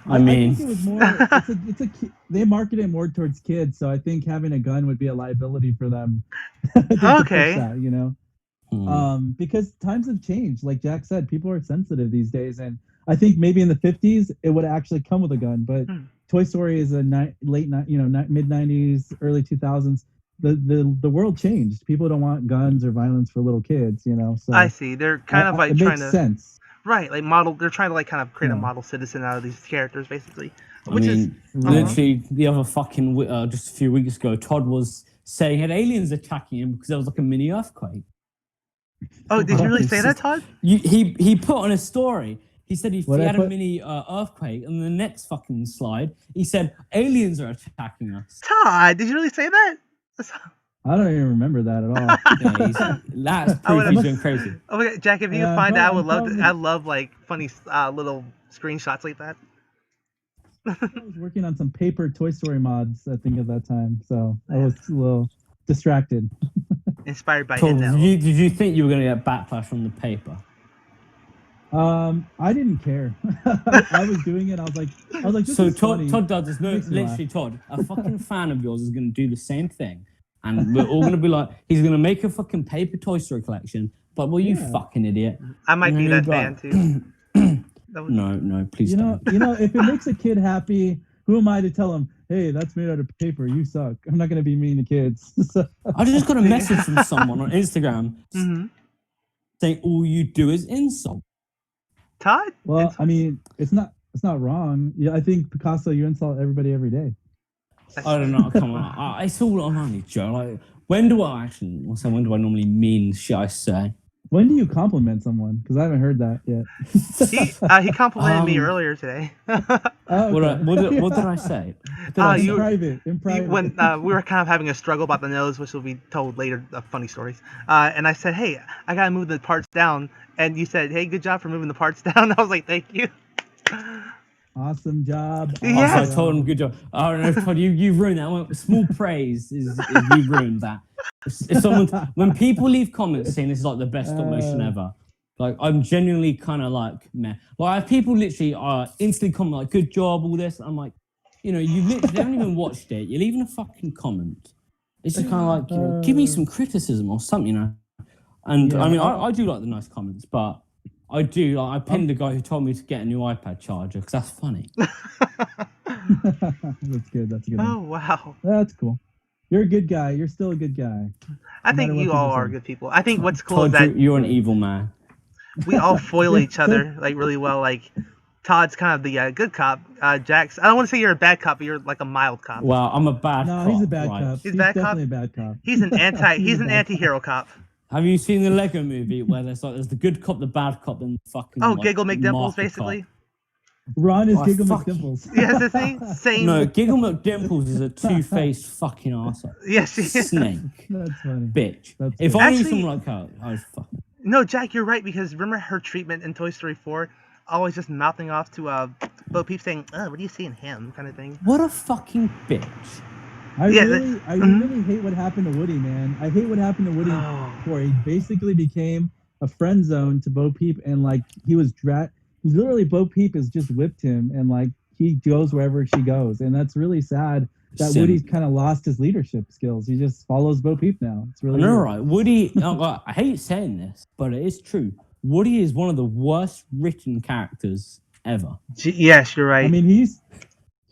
Speaker 5: I mean,
Speaker 3: I think it was more. They market it more towards kids, so I think having a gun would be a liability for them. To push
Speaker 4: Okay.
Speaker 3: that, you know. Because times have changed. Like Jack said, people are sensitive these days, and I think maybe in the 50s it would actually come with a gun, but Toy Story is a mid 90s, early 2000s. The world changed. People don't want guns or violence for little kids, you know. So
Speaker 4: I see. They're kind of like
Speaker 3: it
Speaker 4: trying
Speaker 3: makes
Speaker 4: to
Speaker 3: sense.
Speaker 4: right, like model. They're trying to like kind of create a model citizen out of these characters, basically.
Speaker 5: I mean, literally the other fucking just a few weeks ago, Todd was saying had aliens attacking him because there was like a mini earthquake.
Speaker 4: Oh, did you really say that, Todd?
Speaker 5: He put on a story. He said he had a
Speaker 3: put?
Speaker 5: mini earthquake, and the next fucking slide, he said aliens are attacking us.
Speaker 4: Todd, did you really say that?
Speaker 3: I don't even remember that at all.
Speaker 5: Yeah, that's proof he's going crazy.
Speaker 4: Okay, Jack, if you can find out, I would love. I love like funny little screenshots like that.
Speaker 3: I was working on some paper Toy Story mods, I think, at that time, so I was a little distracted.
Speaker 4: Inspired by
Speaker 5: Todd,
Speaker 4: Inno.
Speaker 5: did you think you were going to get backlash from the paper?
Speaker 3: I didn't care. I was doing it. I was like, this
Speaker 5: So
Speaker 3: is funny.
Speaker 5: Todd does this. No,
Speaker 3: Makes me
Speaker 5: literally, Todd, a fucking fan of yours is going to do the same thing, and we're all going to be like, he's going to make a fucking paper Toy Story collection. But well, you fucking idiot.
Speaker 4: I might be that fan too.
Speaker 5: No, please
Speaker 3: You
Speaker 5: don't.
Speaker 3: know, if it makes a kid happy, who am I to tell him, hey, that's made out of paper, you suck. I'm not gonna be mean to kids.
Speaker 5: I just got a message from someone on Instagram saying all you do is insult.
Speaker 4: Todd?
Speaker 3: Well, I mean, it's not wrong. Yeah, I think Picasso, you insult everybody every day.
Speaker 5: I don't know. Come on, it's all only Joe. Like, when do I normally mean shit I say?
Speaker 3: When do you compliment someone? Because I haven't heard that yet.
Speaker 4: He complimented me earlier today.
Speaker 5: What did I say?
Speaker 3: In private.
Speaker 4: When we were kind of having a struggle about the nose, which will be told later, funny stories. And I said, hey, I gotta move the parts down. And you said, hey, good job for moving the parts down. I was like, thank you.
Speaker 3: Awesome job.
Speaker 4: Yeah.
Speaker 5: I told him good job. I don't know, Todd, you ruined that. Small praise is you ruined that. When people leave comments saying this is like the best stop motion ever, like I'm genuinely kind of like meh. Like I have people literally instantly comment like good job, all this. I'm like, you know, you literally haven't even watched it. You're leaving a fucking comment. It's just kind of like, you know, give me some criticism or something, you know. And I mean, I do like the nice comments, but I do. Like, I pinned a guy who told me to get a new iPad charger because that's funny.
Speaker 3: That's good. That's a good.
Speaker 4: Oh wow.
Speaker 3: That's cool. You're a good guy. You're still a good guy.
Speaker 4: I think you all are good people. I think what's cool is that
Speaker 5: you're an evil man.
Speaker 4: we all foil each other like really well. Like Todd's kind of the good cop. Jack's. I don't want to say you're a bad cop, but you're like a mild cop.
Speaker 5: Well, I'm a bad cop.
Speaker 3: No, he's a bad
Speaker 5: right?
Speaker 3: cop.
Speaker 4: He's definitely
Speaker 3: a bad cop.
Speaker 4: He's an anti-hero cop.
Speaker 5: Have you seen the Lego movie where there's the good cop, the bad cop, and the fucking
Speaker 4: Giggle McDimples, basically.
Speaker 5: Cop?
Speaker 3: Ron is Giggle
Speaker 5: fuck
Speaker 3: McDimples.
Speaker 4: Yes, isn't he? Same.
Speaker 5: No, Giggle McDimples is a two-faced fucking arsehole.
Speaker 4: Yes, he is.
Speaker 5: Snake.
Speaker 3: That's funny.
Speaker 5: Bitch.
Speaker 3: That's
Speaker 5: If
Speaker 3: funny.
Speaker 5: I knew
Speaker 4: Actually-
Speaker 5: someone like her, I'd fuck.
Speaker 4: No, Jack, you're right, because remember her treatment in Toy Story 4? Always just mouthing off to Bo Peep saying, what do you see in him, kind of thing.
Speaker 5: What a fucking bitch.
Speaker 3: I really hate what happened to Woody, man. I hate what happened to Woody before. He basically became a friend zone to Bo Peep, and like he was literally Bo Peep has just whipped him, and like he goes wherever she goes, and that's really sad that Woody's kind of lost his leadership skills. He just follows Bo Peep now. It's really
Speaker 5: all
Speaker 3: weird.
Speaker 5: right. Woody, I hate saying this, but it is true. Woody is one of the worst written characters ever.
Speaker 4: Yes, you're right.
Speaker 3: I mean, he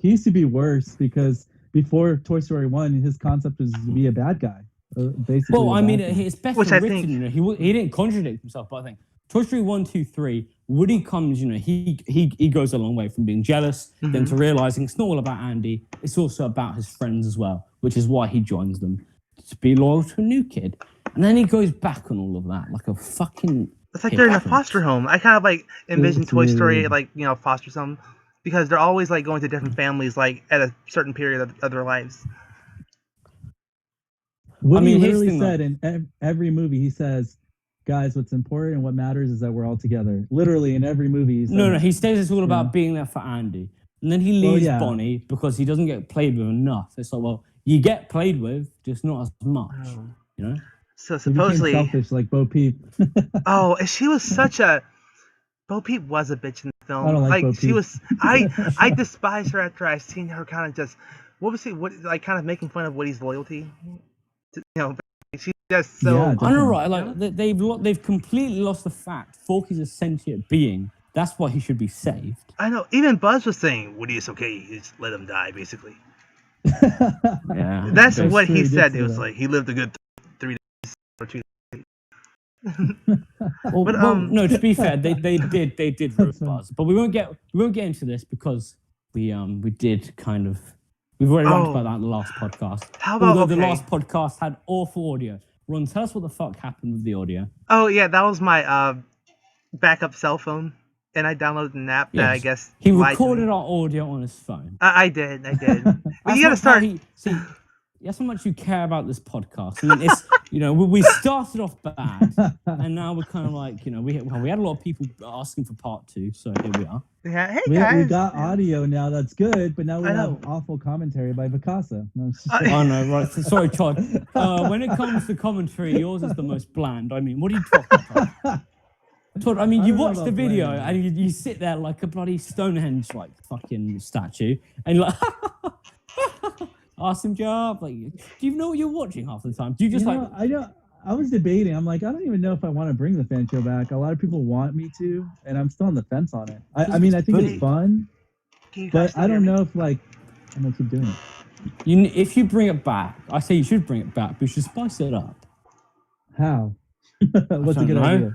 Speaker 3: used to be worse because before Toy Story 1, his concept was to be a bad guy. Basically.
Speaker 5: Well, I mean,
Speaker 3: adapting.
Speaker 5: it's better
Speaker 4: Which I
Speaker 5: written.
Speaker 4: think-
Speaker 5: You know, he didn't contradict himself, but I think Toy Story 1, 2, 3, Woody comes. You know, he goes a long way from being jealous then to realizing it's not all about Andy. It's also about his friends as well, which is why he joins them to be loyal to a new kid. And then he goes back on all of that like a fucking.
Speaker 4: It's like they're in a
Speaker 5: hypocrite.
Speaker 4: foster home. I kind of like envision
Speaker 3: It's
Speaker 4: Toy Story
Speaker 3: weird.
Speaker 4: like, you know, foster home, because they're always like going to different families like at a certain period of their lives.
Speaker 3: Woody
Speaker 5: I mean, here's the
Speaker 3: literally
Speaker 5: thing,
Speaker 3: said in every movie, he says, "Guys, what's important and what matters is that we're all together." Literally in every movie.
Speaker 5: No, he says it's all about being there for Andy. And then he leaves Bonnie because he doesn't get played with enough. It's like, well, you get played with, just not as much. You know?
Speaker 4: So
Speaker 3: He became
Speaker 4: supposedly,
Speaker 3: selfish like Bo Peep.
Speaker 4: oh, and she was such a. Bo Peep was a bitch in the film.
Speaker 3: I don't like Bo
Speaker 4: she
Speaker 3: Peep.
Speaker 4: was. I despise her after I seen her kind of just. What was he? What like kind of making fun of Woody's loyalty? You know, she's just so.
Speaker 3: Yeah,
Speaker 5: I know, right? Like they've completely lost the fact Forky's a sentient being. That's why he should be saved.
Speaker 4: I know. Even Buzz was saying, "Woody is okay. Just let him die." Basically,
Speaker 5: Yeah,
Speaker 4: that's
Speaker 3: That's
Speaker 4: what
Speaker 3: true,
Speaker 4: he
Speaker 3: he did
Speaker 4: said.
Speaker 3: say
Speaker 4: It was
Speaker 3: that.
Speaker 4: like he lived a good 3 days or 2 days.
Speaker 5: Well, no. To be fair, they did roast
Speaker 3: fine.
Speaker 5: Buzz, but we won't get into this because we did kind of we've already talked about that in the last podcast.
Speaker 4: How about
Speaker 5: Although the last podcast had awful audio. Ron, tell us what the fuck happened with the audio.
Speaker 4: Oh yeah, that was my backup cell phone, and I downloaded an app that I guess
Speaker 5: he
Speaker 4: lied to me.
Speaker 5: recorded our audio on his phone.
Speaker 4: I did. But
Speaker 5: That's
Speaker 4: you gotta
Speaker 5: not how
Speaker 4: start.
Speaker 5: See, that's how much you care about this podcast. I mean, it's we started off bad, and now we're kind of like we had a lot of people asking for part 2, so here we are.
Speaker 4: Yeah, hey
Speaker 3: we
Speaker 4: guys.
Speaker 3: got audio now, that's good, but now we
Speaker 4: I
Speaker 3: have
Speaker 4: know.
Speaker 3: awful commentary by Picasso. No, it's just
Speaker 5: Oh no, right. So, sorry, Todd. When it comes to commentary, yours is the most bland. I mean, what are you talking about? Todd, I mean, you
Speaker 3: don't know
Speaker 5: watch the
Speaker 3: about
Speaker 5: video
Speaker 3: bland.
Speaker 5: and you sit there like a bloody Stonehenge like fucking statue, and you're like, awesome job. Like, do you know what you're watching half the time? Do you just
Speaker 3: I was debating. I'm like, I don't even know if I want to bring the fan show back. A lot of people want me to, and I'm still on the fence on it. I mean, I think it's fun,
Speaker 4: Can you guys
Speaker 3: but I don't
Speaker 4: hear me?
Speaker 3: know if I'm gonna keep doing it.
Speaker 5: if you bring it back, I say you should bring it back, but you should spice it up.
Speaker 3: How? What's a
Speaker 5: don't
Speaker 3: good
Speaker 5: know.
Speaker 3: idea?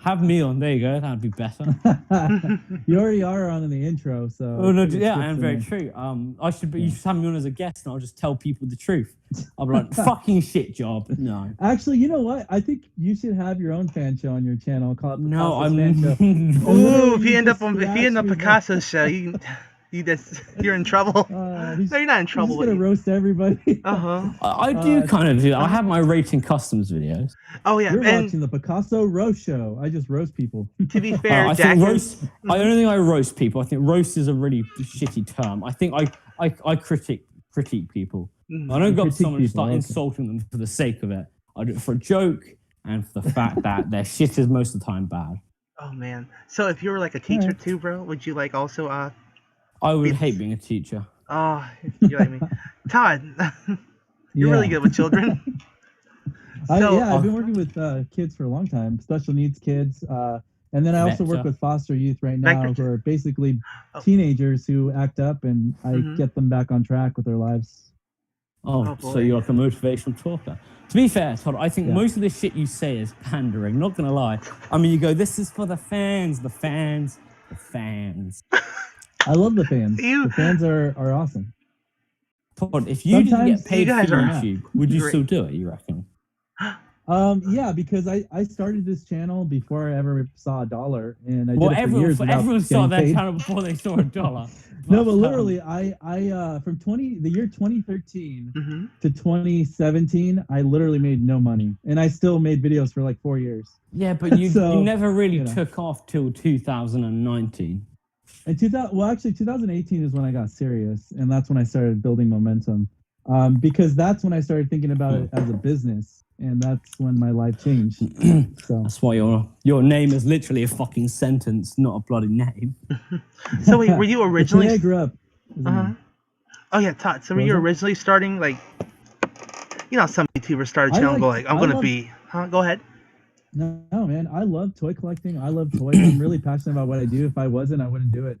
Speaker 5: Have me on. There you go. That'd be better.
Speaker 3: You already are on in the intro, so.
Speaker 5: Oh no,
Speaker 3: it's
Speaker 5: yeah,
Speaker 3: good
Speaker 5: I am
Speaker 3: to
Speaker 5: very
Speaker 3: know.
Speaker 5: true. I should be. You should have me on as a guest, and I'll just tell people the truth. I'll be like, "Fucking shit job." No,
Speaker 3: Actually, you know what? I think you should have your own fan show on your channel. Call it
Speaker 5: no,
Speaker 3: Picasso's fan show.
Speaker 5: I'm.
Speaker 4: Ooh, if
Speaker 3: You
Speaker 4: you end up
Speaker 3: just
Speaker 4: on
Speaker 3: scratch me,
Speaker 4: Picasso's show, you're in trouble.
Speaker 3: He's,
Speaker 4: No, you're not in
Speaker 3: he's
Speaker 4: trouble.
Speaker 3: just gonna roast everybody.
Speaker 5: I do kind of do. I have my rating customs videos.
Speaker 4: Oh yeah,
Speaker 3: You're
Speaker 4: and
Speaker 3: watching the Picasso roast show. I just roast people.
Speaker 4: to be fair,
Speaker 5: I
Speaker 4: Jack
Speaker 5: think
Speaker 4: is,
Speaker 5: roast. I don't think I roast people. I think roast is a really shitty term. I think I critique people. I don't go up to
Speaker 3: critique
Speaker 5: someone and
Speaker 3: people,
Speaker 5: start
Speaker 3: okay.
Speaker 5: insulting them for the sake of it. I do it for a joke and for the fact that their shit is most of the time bad.
Speaker 4: Oh man. So if you were like a teacher
Speaker 3: Alright.
Speaker 4: too, bro, would you like also
Speaker 5: I would hate being a teacher.
Speaker 4: oh you like me. Todd, you're really
Speaker 3: Yeah.
Speaker 4: good with children.
Speaker 3: I've been working with kids for a long time, special needs kids. And then I also work
Speaker 5: Vector.
Speaker 3: with foster youth right now,
Speaker 4: Vector.
Speaker 3: who are basically
Speaker 4: Oh.
Speaker 3: teenagers who act up, and I
Speaker 4: Mhm.
Speaker 3: get them back on track with their lives.
Speaker 5: Oh,
Speaker 4: Oh,
Speaker 5: so
Speaker 4: boy.
Speaker 5: you're like a motivational talker. To be fair, Todd, I think
Speaker 3: Yeah.
Speaker 5: most of the shit you say is pandering. Not gonna lie. I mean, you go, "This is for the fans, the fans, the fans."
Speaker 3: I love the fans.
Speaker 4: You-
Speaker 3: The fans are awesome.
Speaker 5: Todd, if you didn't
Speaker 3: Sometimes
Speaker 5: get paid
Speaker 4: you
Speaker 5: for
Speaker 4: guys are-
Speaker 5: YouTube, would you
Speaker 4: Great.
Speaker 5: still do it? You reckon?
Speaker 3: Yeah, because I started this channel before I ever saw $1, and I
Speaker 5: Well,
Speaker 3: did it for years without
Speaker 5: everyone saw
Speaker 3: getting
Speaker 5: their
Speaker 3: paid.
Speaker 5: channel before they saw $1.
Speaker 3: No, but literally, I from the year 2013
Speaker 4: Mm-hmm.
Speaker 3: to 2017, I literally made no money, and I still made videos for like 4 years.
Speaker 5: Yeah, but you
Speaker 3: So,
Speaker 5: never really
Speaker 3: you know.
Speaker 5: took off till 2019.
Speaker 3: And 2018 is when I got serious, and that's when I started building momentum. Because that's when I started thinking about it as a business, and that's when my life changed. So
Speaker 5: That's why your name is literally a fucking sentence, not a bloody name.
Speaker 4: So wait, were you originally?
Speaker 3: Today I grew up.
Speaker 4: Uh-huh. Oh yeah, Todd. So were
Speaker 3: What
Speaker 4: you
Speaker 3: was it?
Speaker 4: originally starting like, some YouTubers start a
Speaker 3: I
Speaker 4: channel and go
Speaker 3: like-
Speaker 4: like, I'm
Speaker 3: I
Speaker 4: gonna
Speaker 3: love-
Speaker 4: be, huh? Go ahead.
Speaker 3: No, man, I love toy collecting. I love toys. I'm really passionate about what I do. If I wasn't, I wouldn't do it.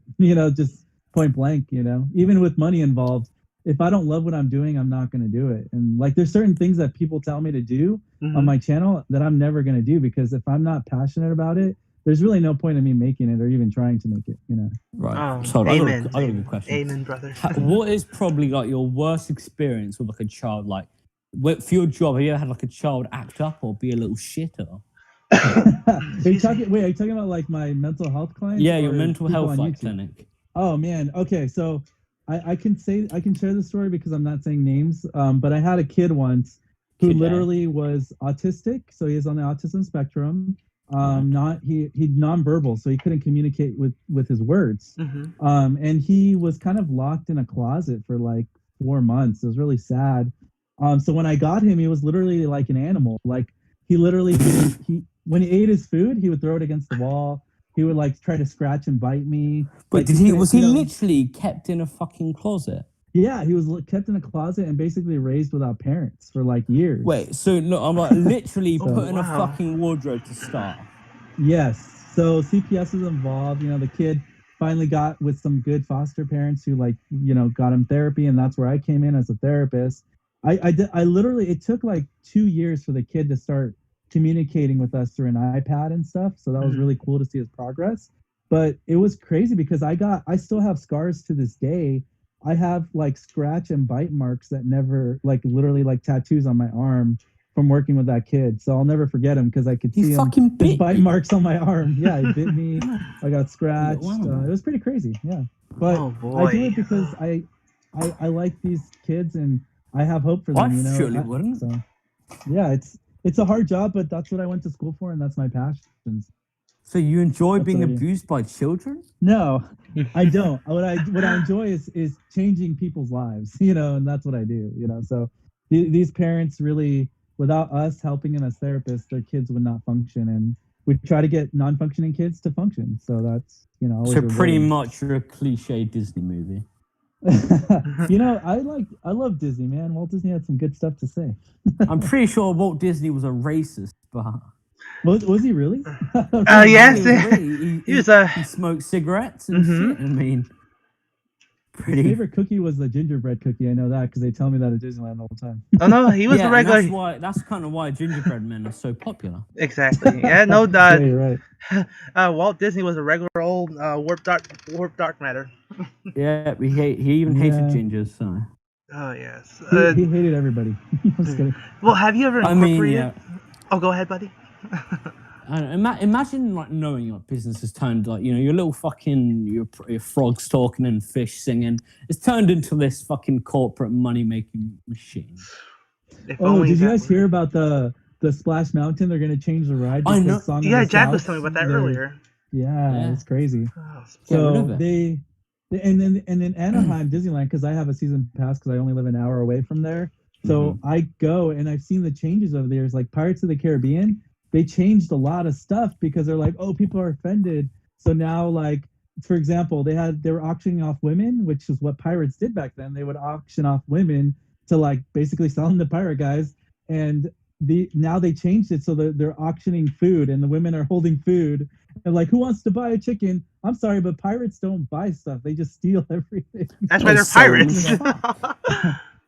Speaker 3: Just point blank. Even with money involved, if I don't love what I'm doing, I'm not going to do it. And like, there's certain things that people tell me to do on my channel that I'm never going to do, because if I'm not passionate about it, there's really no point in me making it or even trying to make it, you know?
Speaker 5: Right. So
Speaker 4: Amen.
Speaker 5: I got a good question.
Speaker 4: Amen, brother.
Speaker 5: What is probably like your worst experience with like a child? Like, for your job, have you ever had like a child act up or be a little shitter?
Speaker 3: Are you talking about like my mental health clients?
Speaker 5: Yeah, your mental health like clinic.
Speaker 3: Oh man. Okay, so I can share the story because I'm not saying names. But I had a kid once who literally was autistic, so he is on the autism spectrum. He's nonverbal, so he couldn't communicate with his words. And he was kind of locked in a closet for like 4 months. It was really sad. So when I got him, he was literally like an animal. Like he literally when he ate his food, he would throw it against the wall. He would like try to scratch and bite me.
Speaker 5: But
Speaker 3: like,
Speaker 5: was he literally kept in a fucking closet?
Speaker 3: Yeah, he was kept in a closet and basically raised without parents for like years.
Speaker 5: Wait, so look, I'm like literally put in a fucking wardrobe to start.
Speaker 3: Yes. So CPS is involved. You know, the kid finally got with some good foster parents who like, you know, got him therapy, and that's where I came in as a therapist. I literally, it took like 2 years for the kid to start communicating with us through an iPad and stuff. So that was really cool to see his progress. But it was crazy because I still have scars to this day. I have like scratch and bite marks that never, like literally like tattoos on my arm from working with that kid. So I'll never forget him because I could see his bite marks on my arm. Yeah, he bit me. I got scratched. It was pretty crazy. Yeah. But I do it because I like these kids and I have hope for them.
Speaker 5: I surely wouldn't.
Speaker 3: So, yeah, it's a hard job, but that's what I went to school for, and that's my passion.
Speaker 5: So you enjoy being abused by children?
Speaker 3: No, I don't. What I enjoy is changing people's lives, you know, and that's what I do, you know. So these parents really, without us helping them as therapists, their kids would not function, and we try to get non-functioning kids to function. So that's, you know.
Speaker 5: So pretty much you're a cliche Disney movie.
Speaker 3: You know, I love Disney, man. Walt Disney had some good stuff to say.
Speaker 5: I'm pretty sure Walt Disney was a racist, but
Speaker 3: was he really?
Speaker 4: Yes.
Speaker 5: He smoked cigarettes and shit. I mean,
Speaker 3: His favorite cookie was the gingerbread cookie. I know that because they tell me that at Disneyland all the time.
Speaker 4: Oh no, he was a regular.
Speaker 5: That's kind of why gingerbread men are so popular.
Speaker 4: Exactly. Yeah. No.
Speaker 3: Yeah, you're right.
Speaker 4: Walt Disney was a regular old warped dark matter.
Speaker 5: Yeah, he even hated gingers. So.
Speaker 4: Oh yes.
Speaker 3: He hated everybody.
Speaker 4: Well, have you ever incorporated? Oh, go ahead, buddy.
Speaker 5: I don't know, imagine like knowing your business has turned, like, you know, your little fucking your frogs talking and fish singing. It's turned into this fucking corporate money making machine.
Speaker 3: Oh, did you guys hear about the Splash Mountain? They're gonna change the ride.
Speaker 4: I know. Yeah, Jack was telling me about that earlier.
Speaker 3: Yeah, it's crazy. So they and then Anaheim Disneyland, because I have a season pass because I only live an hour away from there. So I go and I've seen the changes over there. It's like Pirates of the Caribbean. They changed a lot of stuff because they're like, oh, people are offended. So now, like, for example, they were auctioning off women, which is what pirates did back then. They would auction off women to like basically sell them to pirate guys. And now they changed it so they're auctioning food, and the women are holding food. And like, who wants to buy a chicken? I'm sorry, but pirates don't buy stuff. They just steal everything.
Speaker 4: That's why they're pirates.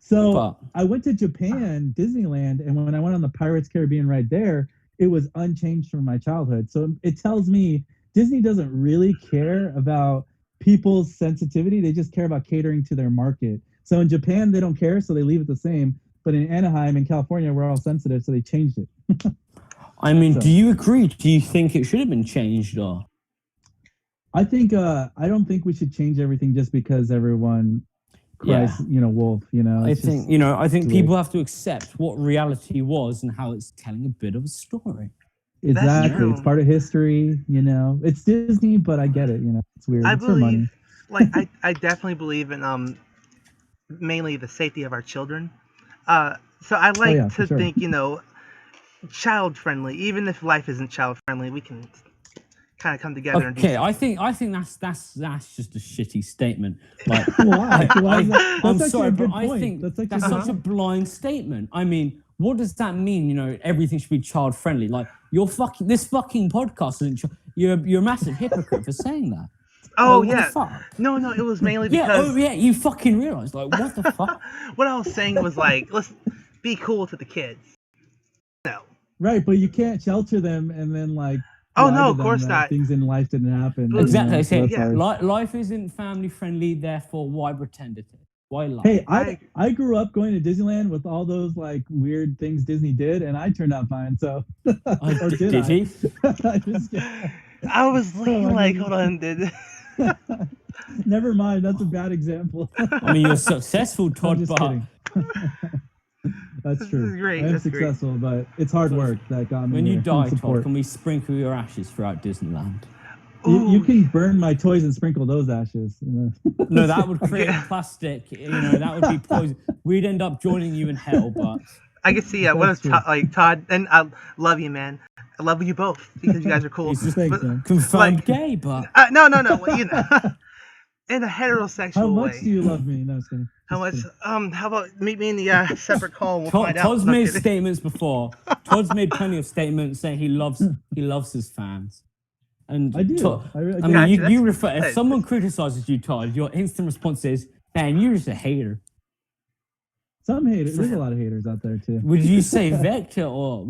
Speaker 3: So I went to Japan, Disneyland, and when I went on the Pirates Caribbean ride there, it was unchanged from my childhood. So it tells me Disney doesn't really care about people's sensitivity. They just care about catering to their market. So in Japan, they don't care, so they leave it the same. But in Anaheim and California, we're all sensitive, so they changed it.
Speaker 5: I mean, do you agree? Do you think it should have been changed, or?
Speaker 3: I think I don't think we should change everything just because everyone cries, you know, wolf. You know,
Speaker 5: I think people have to accept what reality was and how it's telling a bit of a story.
Speaker 3: Exactly, it's part of history. You know, it's Disney, but I get it. You know, it's weird.
Speaker 4: I
Speaker 3: it's believe, money.
Speaker 4: Like, I definitely believe in mainly the safety of our children. So I like to think, you know, child friendly. Even if life isn't child friendly, we can kind of come together and do something.
Speaker 5: I think that's just a shitty statement. Like,
Speaker 3: why?
Speaker 5: I'm sorry, but I think that's such a blind statement. I mean, what does that mean? You know, everything should be child friendly. Like, this fucking podcast isn't. You're a massive hypocrite for saying that.
Speaker 4: Oh
Speaker 5: Like, what
Speaker 4: yeah.
Speaker 5: the fuck?
Speaker 4: No, it was mainly
Speaker 5: Yeah,
Speaker 4: because
Speaker 5: oh yeah, you fucking realized, like, what the fuck?
Speaker 4: what I was saying was like, let's be cool to the kids. No.
Speaker 3: Right, but you can't shelter them and then like
Speaker 4: Oh
Speaker 3: lie
Speaker 4: no,
Speaker 3: to
Speaker 4: of
Speaker 3: them
Speaker 4: course
Speaker 3: that
Speaker 4: not.
Speaker 3: things in life didn't happen. you
Speaker 5: Exactly.
Speaker 3: know,
Speaker 5: I
Speaker 3: so
Speaker 5: say,
Speaker 3: that's
Speaker 4: yeah.
Speaker 3: hard.
Speaker 5: life isn't family friendly, therefore why pretend it is? Why lie?
Speaker 3: Hey, I grew up going to Disneyland with all those like weird things Disney did, and I turned out fine. So, or did I?
Speaker 5: he?
Speaker 3: I just,
Speaker 4: I was looking
Speaker 3: I
Speaker 4: like,
Speaker 3: mean-
Speaker 4: hold on, did
Speaker 3: Never mind. That's a bad example.
Speaker 5: I mean, you're successful,
Speaker 3: I'm
Speaker 5: Todd,
Speaker 3: just
Speaker 5: but
Speaker 3: kidding. That's
Speaker 4: This
Speaker 3: true.
Speaker 4: is great,
Speaker 3: I am
Speaker 4: that's great.
Speaker 3: successful, but it's hard work that got me
Speaker 5: when you
Speaker 3: here.
Speaker 5: die, Todd,
Speaker 3: Support.
Speaker 5: can we sprinkle your ashes throughout Disneyland?
Speaker 3: You
Speaker 4: Ooh,
Speaker 3: can burn my toys and sprinkle those ashes.
Speaker 5: No, that would create
Speaker 4: Yeah.
Speaker 5: plastic. That would be poison. We'd end up joining you in hell, but
Speaker 4: I can see what
Speaker 3: That's
Speaker 4: if
Speaker 3: true.
Speaker 4: like Todd, and I love you, man. I love you both because you guys are cool.
Speaker 5: he's just
Speaker 3: Thanks,
Speaker 4: But-
Speaker 3: man.
Speaker 5: confirmed
Speaker 4: Like-
Speaker 5: gay, but
Speaker 4: no, well, you know, in a heterosexual
Speaker 3: How much
Speaker 4: way.
Speaker 3: do you love me? No, just kidding.
Speaker 4: How much?
Speaker 3: Just kidding.
Speaker 4: How about meet me in the separate call and we'll find out.
Speaker 5: Todd's
Speaker 4: No,
Speaker 5: made
Speaker 4: kidding.
Speaker 5: statements before. Todd's made plenty of statements saying he loves his fans. And
Speaker 3: I do.
Speaker 5: Todd,
Speaker 3: I really
Speaker 5: I
Speaker 3: do.
Speaker 5: mean, you
Speaker 4: That's-
Speaker 5: refer. If
Speaker 4: that's-
Speaker 5: someone criticizes you, Todd, your instant response is, "Man, you're just a hater."
Speaker 3: Some haters. There's a lot of haters out there too.
Speaker 5: Would you say Vector or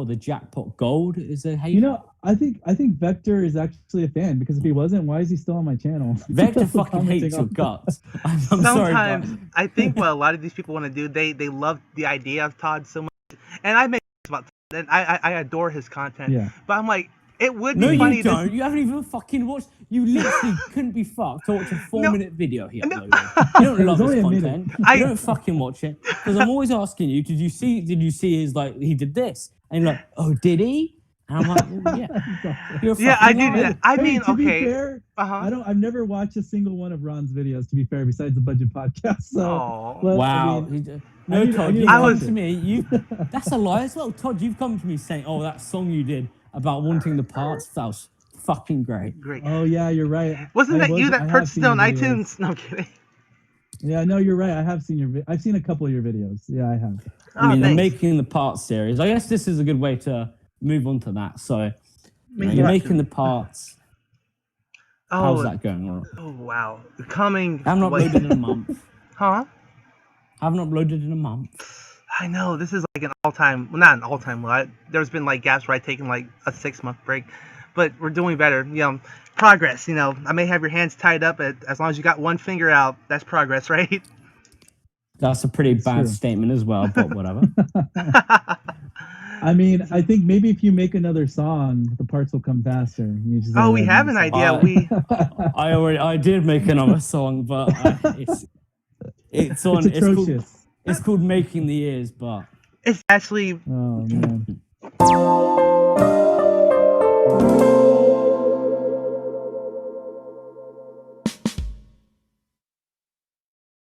Speaker 5: the Jackpot Gold is a hater?
Speaker 3: You know, I think Vector is actually a fan because if he wasn't, why is he still on my channel?
Speaker 5: Vector fucking
Speaker 3: Commenting
Speaker 5: hates your
Speaker 3: on-
Speaker 5: guts. I'm sorry,
Speaker 4: Sometimes
Speaker 5: but
Speaker 4: I think what a lot of these people want to do, they love the idea of Todd so much, and I make about Todd, and I adore his content.
Speaker 3: Yeah.
Speaker 4: But I'm like, it would
Speaker 5: no,
Speaker 4: be funny.
Speaker 5: you don't. You haven't even fucking watched. You literally couldn't be fucked to watch a 4-minute video he
Speaker 4: No.
Speaker 5: uploaded. You don't love
Speaker 3: only
Speaker 5: his
Speaker 3: a minute.
Speaker 5: content.
Speaker 4: I-
Speaker 5: You don't fucking watch it because I'm always asking you. Did you see his like he did this? And you're like, oh, did he? And I'm like, well, yeah. You're a
Speaker 4: Yeah,
Speaker 5: fucking
Speaker 4: I do
Speaker 5: liar.
Speaker 4: that. I
Speaker 3: Hey,
Speaker 4: mean,
Speaker 3: to be
Speaker 4: okay.
Speaker 3: fair,
Speaker 4: Uh-huh.
Speaker 3: I've never watched a single one of Ron's videos. To be fair, besides the budget podcast. So,
Speaker 4: Aw.
Speaker 3: well,
Speaker 5: Wow.
Speaker 3: I mean,
Speaker 5: No,
Speaker 3: I need- I
Speaker 5: Todd,
Speaker 3: need
Speaker 5: you
Speaker 3: to
Speaker 5: come
Speaker 3: watch
Speaker 5: to
Speaker 3: it.
Speaker 5: me. That's a lie as well. Todd, you've come to me saying, oh, that song you did about wanting the parts, that was fucking great.
Speaker 4: Great.
Speaker 3: oh yeah, you're right.
Speaker 4: Wasn't that you
Speaker 3: I
Speaker 4: that
Speaker 3: have
Speaker 4: purchased
Speaker 3: seen
Speaker 4: it on
Speaker 3: your videos.
Speaker 4: iTunes? No I'm kidding.
Speaker 3: Yeah, no, you're right. I have seen I've seen a couple of your videos. Yeah, I have.
Speaker 5: I mean, the
Speaker 4: thanks.
Speaker 5: making the parts series. I guess this is a good way to move on to that. So,
Speaker 4: Making
Speaker 5: you're
Speaker 4: what?
Speaker 5: making the parts. How's
Speaker 4: Oh,
Speaker 5: that going? All right.
Speaker 4: oh wow. Coming.
Speaker 5: I haven't
Speaker 4: wait.
Speaker 5: uploaded in a month.
Speaker 4: Huh?
Speaker 5: I haven't uploaded in a month.
Speaker 4: I know this is like an all-time. Well, not an all-time low. There's been like gaps where I've taken like a 6-month break, but we're doing better. Progress. I may have your hands tied up, but as long as you got one finger out, that's progress, right?
Speaker 5: That's a pretty
Speaker 3: It's
Speaker 5: bad
Speaker 3: true.
Speaker 5: statement as well, but whatever.
Speaker 3: I mean, I think maybe if you make another song, the parts will come faster. You just
Speaker 4: Oh,
Speaker 3: gotta
Speaker 4: we have an
Speaker 3: make
Speaker 4: idea.
Speaker 3: songs.
Speaker 5: I did make another song, but it's on.
Speaker 3: It's atrocious.
Speaker 5: It's called Making the Ears, but
Speaker 4: It's actually
Speaker 3: Oh man.